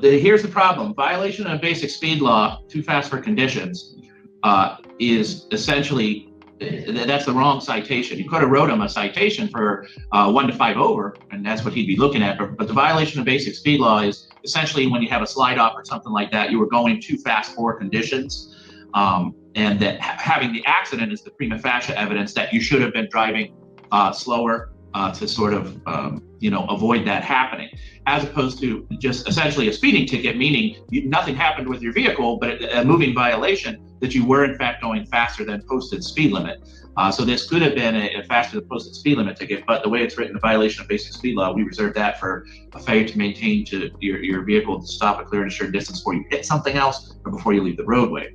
Here's the problem. Violation of basic speed law, too fast for conditions, is essentially, that's the wrong citation. You could have wrote him a citation for 1 to 5 over, and that's what he'd be looking at. But the violation of basic speed law is essentially when you have a slide off or something like that, you were going too fast for conditions. And that having the accident is the prima facie evidence that you should have been driving slower to sort of, avoid that happening, as opposed to just essentially a speeding ticket, meaning nothing happened with your vehicle, but a moving violation that you were in fact going faster than posted speed limit. So this could have been a faster than posted speed limit ticket, but the way it's written, the violation of basic speed law, we reserve that for a failure to maintain to your vehicle to stop a clear and assured distance before you hit something else or before you leave the roadway.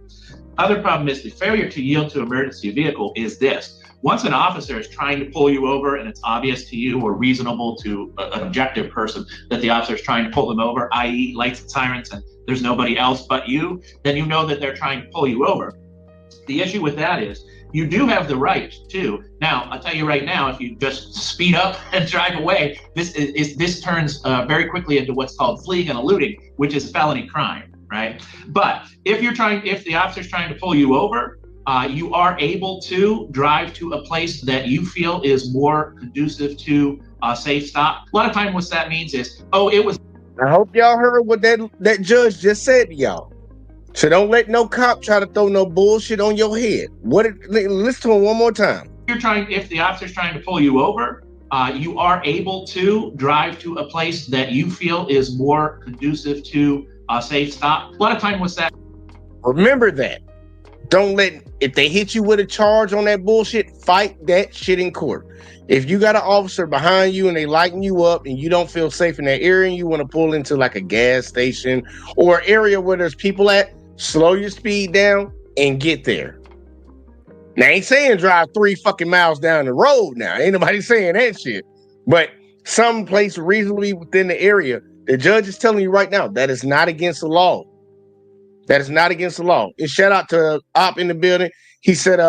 Other problem is the failure to yield to emergency vehicle is this. Once an officer is trying to pull you over and it's obvious to you or reasonable to an objective person that the officer is trying to pull them over, i.e. lights and sirens, and there's nobody else but you, then you know that they're trying to pull you over. The issue with that is you do have the right to. Now, I'll tell you right now, if you just speed up and drive away, this turns very quickly into what's called fleeing and eluding, which is a felony crime, right? But if the officer's trying to pull you over, you are able to drive to a place that you feel is more conducive to a safe stop. A lot of times what that means is, I hope y'all heard what that judge just said to y'all. So don't let no cop try to throw no bullshit on your head. Listen to him one more time. If the officer's trying to pull you over, you are able to drive to a place that you feel is more conducive to a safe stop. A lot of times what's that? Remember that. If they hit you with a charge on that bullshit, fight that shit in court. If you got an officer behind you and they lighting you up and you don't feel safe in that area and you want to pull into like a gas station or an area where there's people at, slow your speed down and get there. Now, I ain't saying drive 3 fucking miles down the road now. Ain't nobody saying that shit. But some place reasonably within the area, The judge is telling you right now that is not against the law. That is not against the law. And shout out to Op in the building. He said,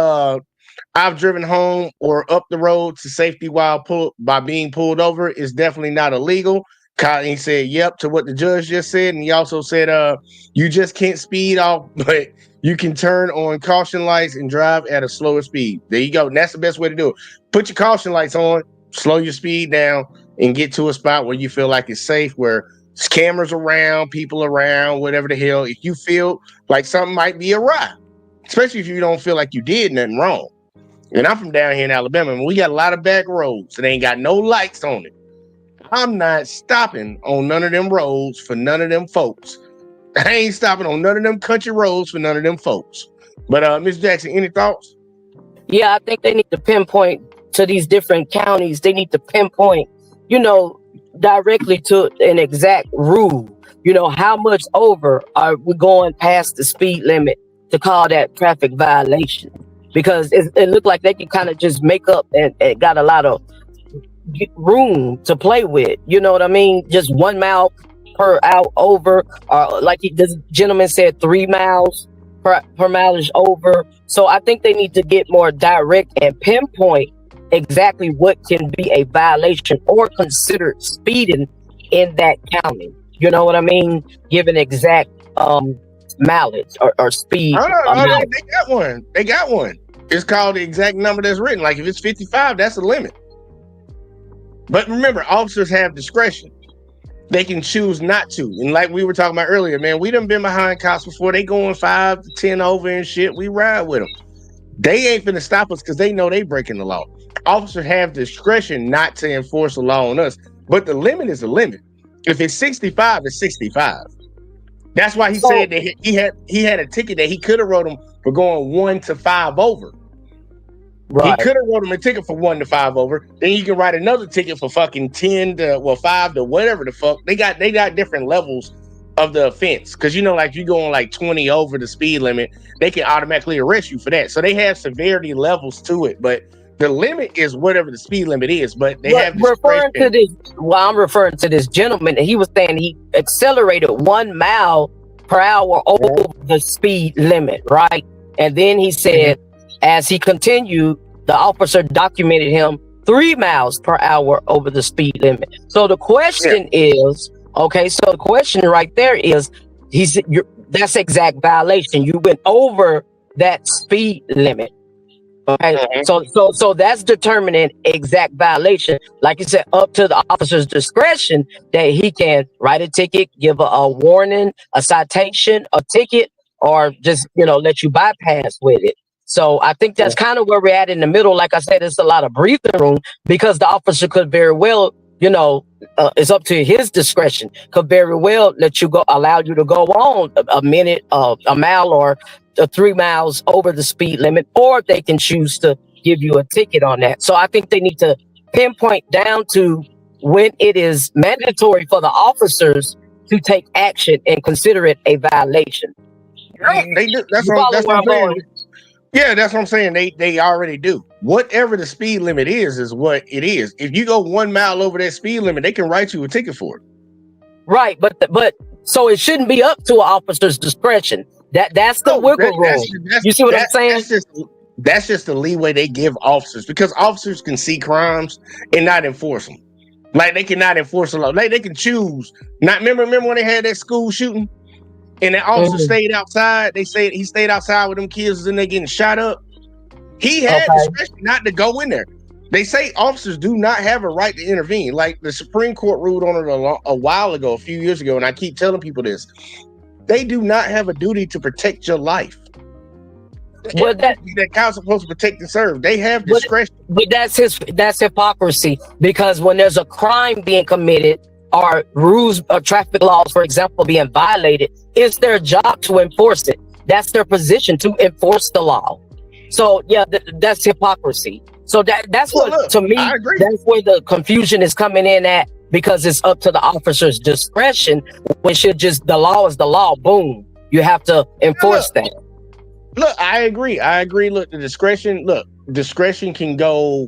I've driven home or up the road to safety while by being pulled over is definitely not illegal. He said, yep, to what the judge just said. And he also said, you just can't speed off, but you can turn on caution lights and drive at a slower speed. There you go. And that's the best way to do it. Put your caution lights on, slow your speed down, and get to a spot where you feel like it's safe, where there's cameras around, people around, whatever the hell. If you feel like something might be awry, especially if you don't feel like you did nothing wrong. And I'm from down here in Alabama, and we got a lot of back roads that ain't got no lights on it. I'm not stopping on none of them roads for none of them folks. I ain't stopping on none of them country roads for none of them folks. But Ms. Jackson, any thoughts? Yeah, I think they need to pinpoint to these different counties. They need to pinpoint, directly to an exact rule. How much over are we going past the speed limit to call that traffic violation? Because it looked like they can kind of just make up and got a lot of room to play with. You know what I mean? Just 1 mile per hour over, or like this gentleman said, 3 miles per mileage over. So I think they need to get more direct and pinpoint exactly what can be a violation or considered speeding in that county. You know what I mean? Give an exact mileage or speed. They got one. They got one. It's called the exact number that's written. Like if it's 55, that's the limit. But remember, officers have discretion. They can choose not to. And like we were talking about earlier, man, we done been behind cops before. They going 5 to 10 over and shit. We ride with them. They ain't finna stop us because they know they breaking the law. Officers have discretion not to enforce the law on us, but the limit is a limit. If it's 65, it's 65. That's why he said that he had a ticket that he could have wrote him for going 1 to 5 over. Right. He could have wrote him a ticket for 1 to 5 over. Then you can write another ticket for fucking 10 to 5 to whatever the fuck. They got different levels of the offense. Cause like you going like 20 over the speed limit, they can automatically arrest you for that. So they have severity levels to it, but the limit is whatever the speed limit is. But they have referring to this. Well, I'm referring to this gentleman, and he was saying he accelerated 1 mile per hour over the speed limit, right? And then he said, as he continued, the officer documented him 3 miles per hour over the speed limit. So the question is, okay, so the question right there is, that's exact violation. You went over that speed limit. Okay, so that's determining exact violation. Like you said, up to the officer's discretion that he can write a ticket, give a warning, a citation, a ticket, or just let you bypass with it. So I think that's kind of where we're at in the middle. Like I said, there's a lot of breathing room because the officer could very well, it's up to his discretion. Could very well allow you to go on a minute, a mile, or 3 miles over the speed limit, or they can choose to give you a ticket on that. So I think they need to pinpoint down to when it is mandatory for the officers to take action and consider it a violation. They do. That's what I'm saying. Yeah, that's what I'm saying. They already do. Whatever the speed limit is what it is. If you go 1 mile over that speed limit, they can write you a ticket for it. Right, but so it shouldn't be up to an officer's discretion. That's the wiggle room. You see what I'm saying? That's just the leeway they give officers, because officers can see crimes and not enforce them. Like they cannot enforce the law. Like they can choose. Not remember when they had that school shooting? And the officer stayed outside. They said he stayed outside with them kids and they getting shot up. He had discretion not to go in there. They say officers do not have a right to intervene. Like the Supreme Court ruled on it a while ago, a few years ago, and I keep telling people this. They do not have a duty to protect your life. Well, that council supposed to protect and serve. They have discretion. But that's hypocrisy, because when there's a crime being committed, or rules or traffic laws, for example, being violated, it's their job to enforce it. That's their position, to enforce the law. So yeah, that's hypocrisy. So that's what, to me, that's where the confusion is coming in at, because it's up to the officer's discretion, when should just, the law is the law, boom. You have to enforce that. Look, I agree. Look, discretion can go,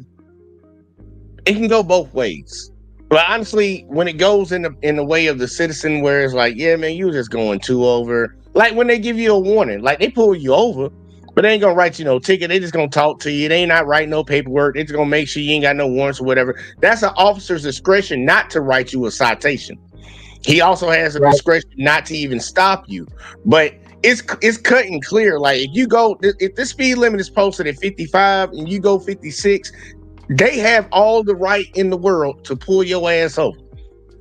it can go both ways. But honestly, when it goes in the way of the citizen, where it's like, yeah, man, you just going 2 over. Like when they give you a warning, like they pull you over, but they ain't gonna write you no ticket. They just gonna talk to you. They ain't not writing no paperwork. They just gonna make sure you ain't got no warrants or whatever. That's an officer's discretion not to write you a citation. He also has a discretion not to even stop you. But it's cut and clear. Like if the speed limit is posted at 55 and you go 56, they have all the right in the world to pull your ass over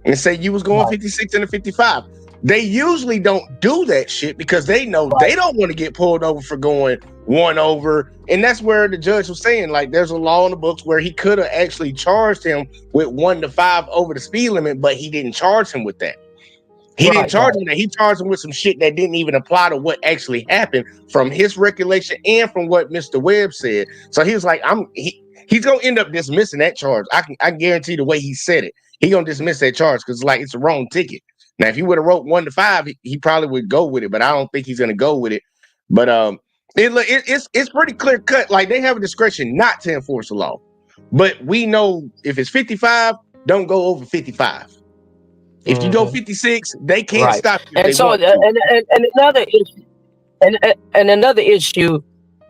and say you was going 56 and a 55. They usually don't do that shit because they know they don't want to get pulled over for going 1 over. And that's where the judge was saying, like, there's a law in the books where he could have actually charged him with 1 to 5 over the speed limit, but he didn't charge him with that. He didn't charge him that. He charged him with some shit that didn't even apply to what actually happened from his recollection and from what Mr. Webb said. So he was like, he's gonna end up dismissing that charge. I guarantee the way he said it, he gonna dismiss that charge because like it's a wrong ticket. Now, if he would have wrote 1 to 5, he probably would go with it, but I don't think he's gonna go with it. But it's pretty clear cut. Like they have a discretion not to enforce the law, but we know if it's 55, don't go over 55. If you go 56, they can't stop you. And so, and another issue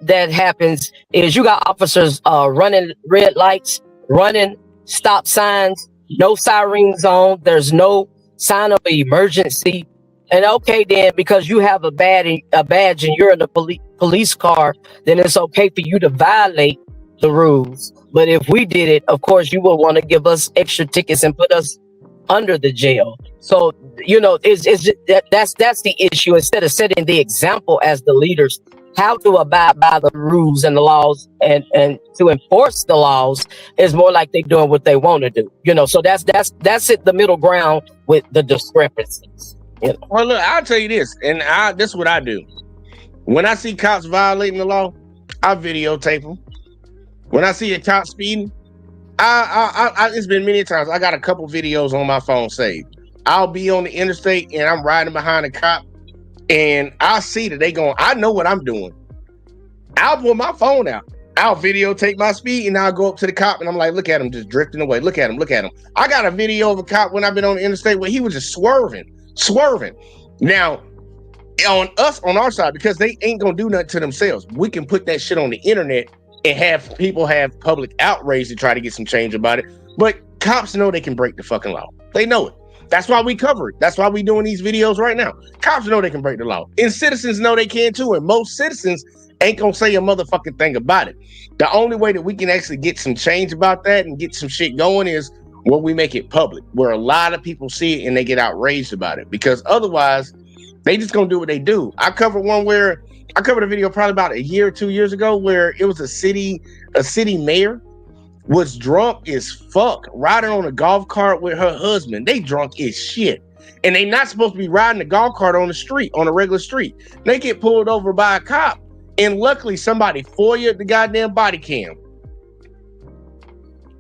that happens is you got officers running red lights, running stop signs, no sirens on. There's no sign of emergency. And okay, then because you have a badge and you're in a police car, then it's okay for you to violate the rules. But if we did it, of course, you would want to give us extra tickets and put us under the jail. So that's the issue. Instead of setting the example as the leaders, how to abide by the rules and the laws and to enforce the laws is more like they doing what they want to do. So that's it, the middle ground with the discrepancies. Well, look, I'll tell you this, and this is what I do. When I see cops violating the law, I videotape them. When I see a cop speeding, it's been many times. I got a couple videos on my phone saved. I'll be on the interstate and I'm riding behind a cop, and I see that they going. I know what I'm doing. I'll pull my phone out. I'll videotape my speed, and I'll go up to the cop, and I'm like, look at him just drifting away. Look at him. Look at him. I got a video of a cop when I've been on the interstate where he was just swerving. Now, on our side, because they ain't gonna do nothing to themselves, we can put that shit on the internet and have people have public outrage to try to get some change about it. But cops know they can break the fucking law. They know it. That's why we cover it. That's why we doing these videos right now. Cops know they can break the law, and citizens know they can too. And most citizens ain't gonna say a motherfucking thing about it. The only way that we can actually get some change about that and get some shit going is when we make it public, where a lot of people see it and they get outraged about it, because otherwise they just gonna do what they do. I covered a video probably about a year or 2 years ago where it was a city mayor was drunk as fuck, riding on a golf cart with her husband. They drunk as shit. And they not supposed to be riding a golf cart on the street, on a regular street. They get pulled over by a cop, and luckily somebody FOIA'd the goddamn body cam.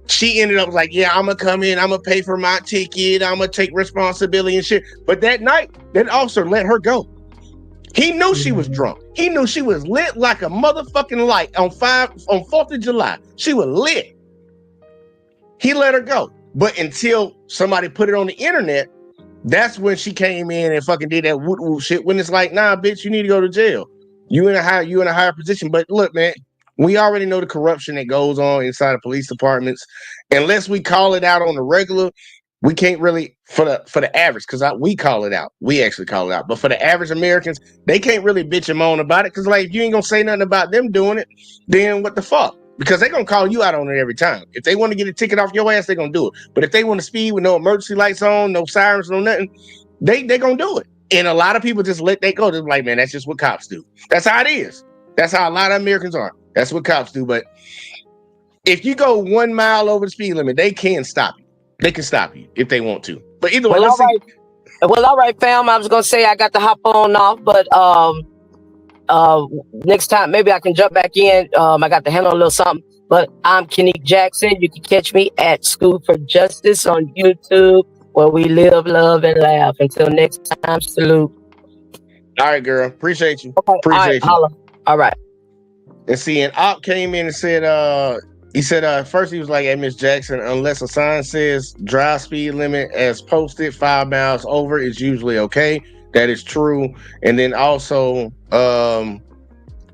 She ended up like, yeah, I'm gonna come in, I'm gonna pay for my ticket, I'm gonna take responsibility and shit. But that night, that officer let her go. He knew she was drunk. He knew she was lit like a motherfucking light on 4th of July. She was lit. He let her go. But until somebody put it on the internet, that's when she came in and fucking did that woot woot shit. When it's like, nah, bitch, you need to go to jail. You in a higher position. But look, man, we already know the corruption that goes on inside of police departments. Unless we call it out on the regular, we can't really, for the average, because we call it out. We actually call it out. But for the average Americans, they can't really bitch and moan about it, because like, if you ain't gonna say nothing about them doing it, then what the fuck? Because they're gonna call you out on it every time. If they want to get a ticket off your ass, they're gonna do it. But if they want to speed with no emergency lights on, no sirens, no nothing, they gonna do it. And a lot of people just let that go. They're like, man, that's just what cops do. That's how it is. That's how a lot of Americans are. That's what cops do. But if you go 1 mile over the speed limit, they can stop you. They can stop you if they want to. But either way, all right, fam. I was gonna say I got to hop on off, but next time maybe I can jump back in. I got to handle a little something. But I'm Kenny Jackson. You can catch me at School for Justice on YouTube, where we live, love, and laugh. Until next time, salute. All right, girl. Appreciate you. Okay, Appreciate you. All right. And see, and Op came in and said, He said, first he was like, hey, Miss Jackson, unless a sign says drive speed limit as posted 5 miles over is usually okay. That is true. And then also,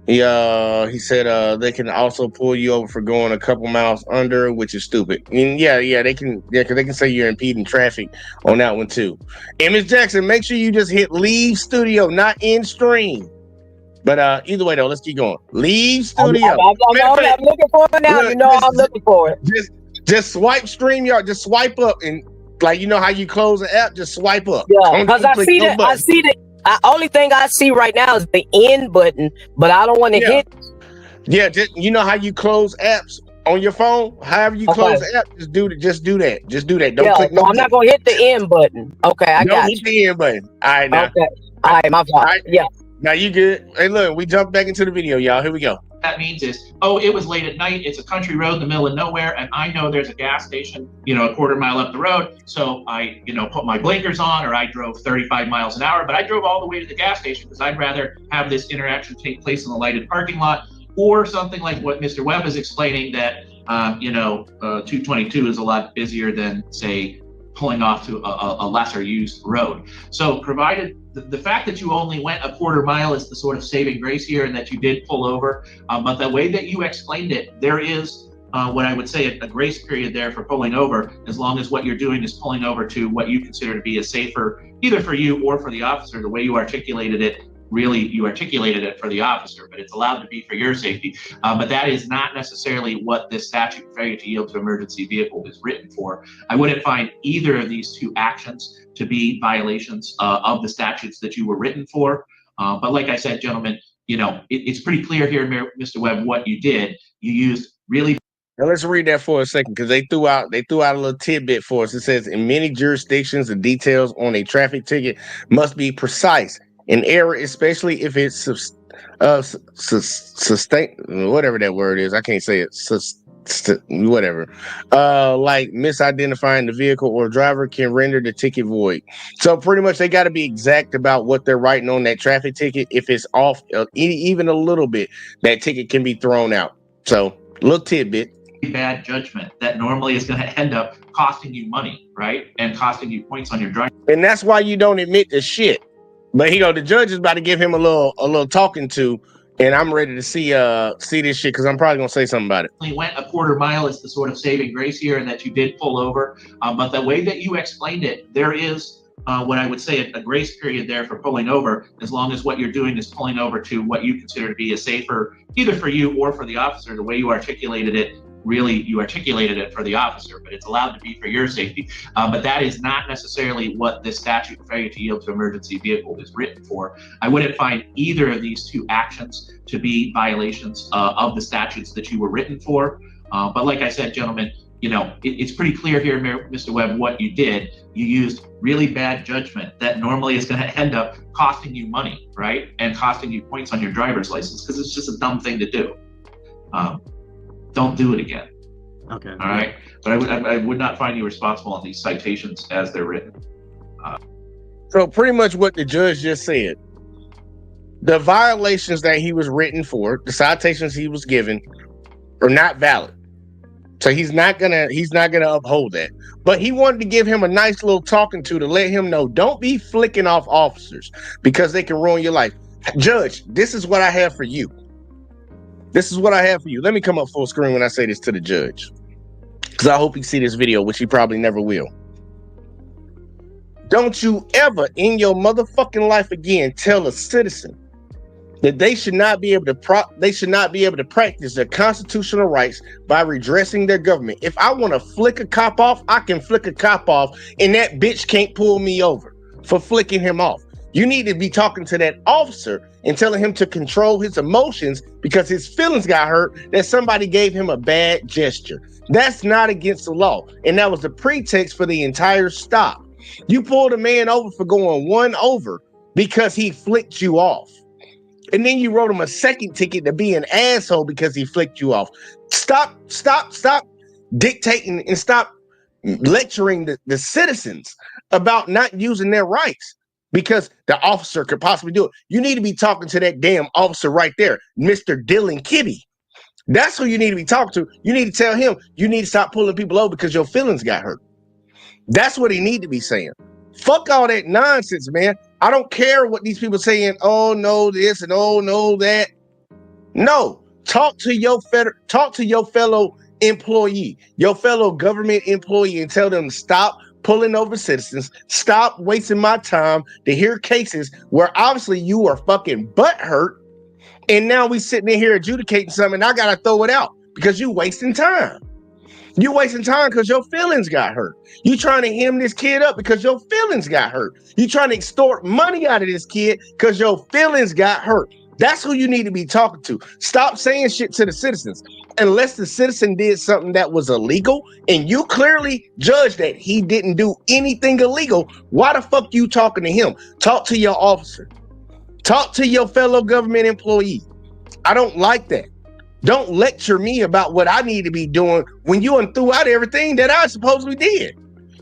he said they can also pull you over for going a couple miles under, which is stupid. And they can, because they can say you're impeding traffic on that one too. And Miss Jackson, make sure you just hit leave studio, not in stream. But either way though, let's keep going. Leave studio. I'm looking for it now. I'm looking for it. Just swipe StreamYard. Just swipe up and like how you close an app. Just swipe up. Yeah, because I see the only thing I see right now is the end button, but I don't want to hit. Yeah, just, how you close apps on your phone. However you close the app, just do that. Just do that. Don't click. No, I'm not gonna hit the end button. Okay, I got you. Don't hit the end button. All right, now. Okay. All right, my fault. Right. Yeah. Now you good. Hey, look, we jumped back into the video, y'all. Here we go. That means is, it was late at night. It's a country road in the middle of nowhere, and I know there's a gas station, a quarter mile up the road. So I, put my blinkers on, or I drove 35 miles an hour, but I drove all the way to the gas station because I'd rather have this interaction take place in the lighted parking lot, or something like what Mr. Webb is explaining that, 222 is a lot busier than, say, pulling off to a lesser used road. So provided the fact that you only went a quarter mile is the sort of saving grace here, and that you did pull over, but the way that you explained it, there is what I would say a grace period there for pulling over, as long as what you're doing is pulling over to what you consider to be a safer, either for you or for the officer. The way you articulated it, really, you articulated it for the officer, but it's allowed to be for your safety. But that is not necessarily what this statute for failure to yield to emergency vehicle is written for. I wouldn't find either of these two actions to be violations of the statutes that you were written for. But like I said, gentlemen, it's pretty clear here, Mr. Webb, what you did. You used really. Now let's read that for a second, because they threw out a little tidbit for us. It says, in many jurisdictions, the details on a traffic ticket must be precise. An error, especially if it's sustain, whatever that word is, I can't say it. Whatever, like misidentifying the vehicle or driver, can render the ticket void. So pretty much they got to be exact about what they're writing on that traffic ticket. If it's off even a little bit, that ticket can be thrown out. So little tidbit. Bad judgment that normally is going to end up costing you money, right, and costing you points on your driving. And that's why you don't admit the shit. But the judge is about to give him a little talking to, and I'm ready to see this shit, because I'm probably gonna say something about it. We went a quarter mile is the sort of saving grace here, and that you did pull over. But the way that you explained it, there is what I would say a grace period there for pulling over, as long as what you're doing is pulling over to what you consider to be a safer, either for you or for the officer. The way you articulated it, really, you articulated it for the officer, but it's allowed to be for your safety. But that is not necessarily what this statute for failure to yield to emergency vehicle is written for. I wouldn't find either of these two actions to be violations of the statutes that you were written for. But like I said, gentlemen, it's pretty clear here, Mr. Webb, what you did. You used really bad judgment that normally is going to end up costing you money, right, and costing you points on your driver's license, because it's just a dumb thing to do. Don't do it again. Okay. All right. But I would not find you responsible on these citations as they're written. So pretty much what the judge just said, the violations that he was written for, the citations he was given, are not valid. So he's not gonna uphold that. But he wanted to give him a nice little talking to let him know, don't be flicking off officers, because they can ruin your life. Judge, this is what I have for you. This is what I have for you. Let me come up full screen when I say this to the judge, because I hope you see this video, which he probably never will. Don't you ever in your motherfucking life again tell a citizen that they should not be able to practice their constitutional rights by redressing their government. If I want to flick a cop off, I can flick a cop off, and that bitch can't pull me over for flicking him off. You need to be talking to that officer and telling him to control his emotions, because his feelings got hurt that somebody gave him a bad gesture. That's not against the law. And that was the pretext for the entire stop. You pulled a man over for going one over because he flicked you off. And then you wrote him a second ticket to be an asshole because he flicked you off. Stop dictating and stop lecturing the citizens about not using their rights, because the officer could possibly do it. You need to be talking to that damn officer right there, Mr. Dylan Kibbe. That's who you need to be talking to. You need to tell him you need to stop pulling people over because your feelings got hurt. That's what he need to be saying. Fuck all that nonsense, man. I don't care what these people saying. Oh no, this and oh no that. No, talk to your fellow employee, your fellow government employee, and tell them to stop pulling over citizens. Stop wasting my time to hear cases where obviously you are fucking butthurt. And now we sitting in here adjudicating something, and I gotta throw it out because you wasting time. You wasting time because your feelings got hurt. You trying to hem this kid up because your feelings got hurt. You trying to extort money out of this kid because your feelings got hurt. That's who you need to be talking to. Stop saying shit to the citizens. Unless the citizen did something that was illegal and you clearly judge that he didn't do anything illegal, why the fuck you talking to him? Talk to your officer. Talk to your fellow government employee. I don't like that. Don't lecture me about what I need to be doing when you threw out everything that I supposedly did.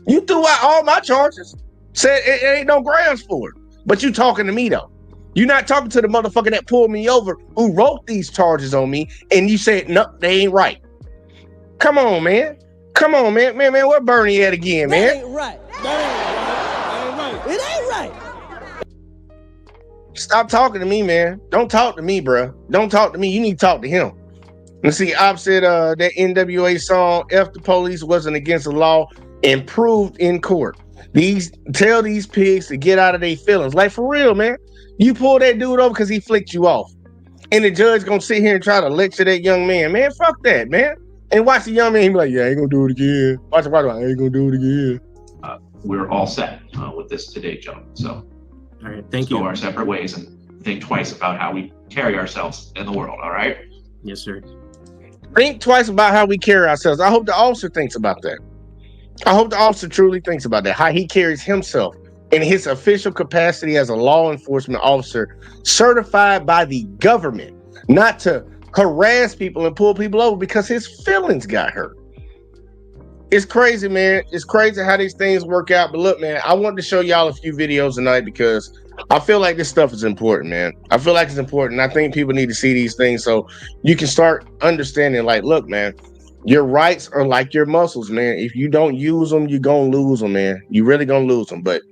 You threw out all my charges. Said it ain't no grounds for it. But you talking to me though. You're not talking to the motherfucker that pulled me over who wrote these charges on me and you said, no, they ain't right. Come on, man. Come on, man. Man, where Bernie at again, man? That ain't right. That ain't right. It ain't right. Stop talking to me, man. Don't talk to me, bro. Don't talk to me. You need to talk to him. And see, I've said that NWA song, F the Police wasn't against the law, and proved in court. Tell these pigs to get out of their feelings. Like, for real, man. You pull that dude over because he flicked you off. And the judge gonna sit here and try to lecture that young man. Man, fuck that, man. And watch the young man, he be like, yeah, I ain't gonna do it again. Watch, I ain't gonna do it again. We're all set with this today, gentlemen. So, all right, thank you. Go our separate ways and think twice about how we carry ourselves in the world, all right? Yes, sir. Think twice about how we carry ourselves. I hope the officer thinks about that. I hope the officer truly thinks about that, how he carries himself in his official capacity as a law enforcement officer certified by the government, not to harass people and pull people over because his feelings got hurt. It's crazy, man. It's crazy how these things work out. But look, man, I wanted to show y'all a few videos tonight because I feel like this stuff is important, man. I feel like it's important. I think people need to see these things so you can start understanding, like, look, man, your rights are like your muscles, man. If you don't use them, you're going to lose them, man. You really going to lose them. But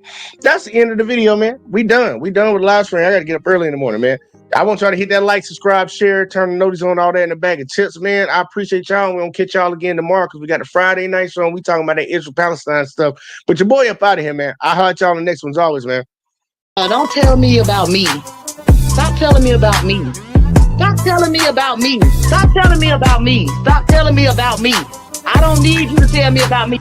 that's the end of the video, man. We done. We done with the live stream. I got to get up early in the morning, man. I want y'all to hit that like, subscribe, share, turn the notice on, all that in the bag of chips, man. I appreciate y'all. We're going to catch y'all again tomorrow because we got the Friday night show and we talking about that Israel-Palestine stuff. But your boy up out of here, man. I'll holler at y'all in the next one as always, man. Don't tell me about me. Stop telling me about me. Stop telling me about me. Stop telling me about me. Stop telling me about me. I don't need you to tell me about me.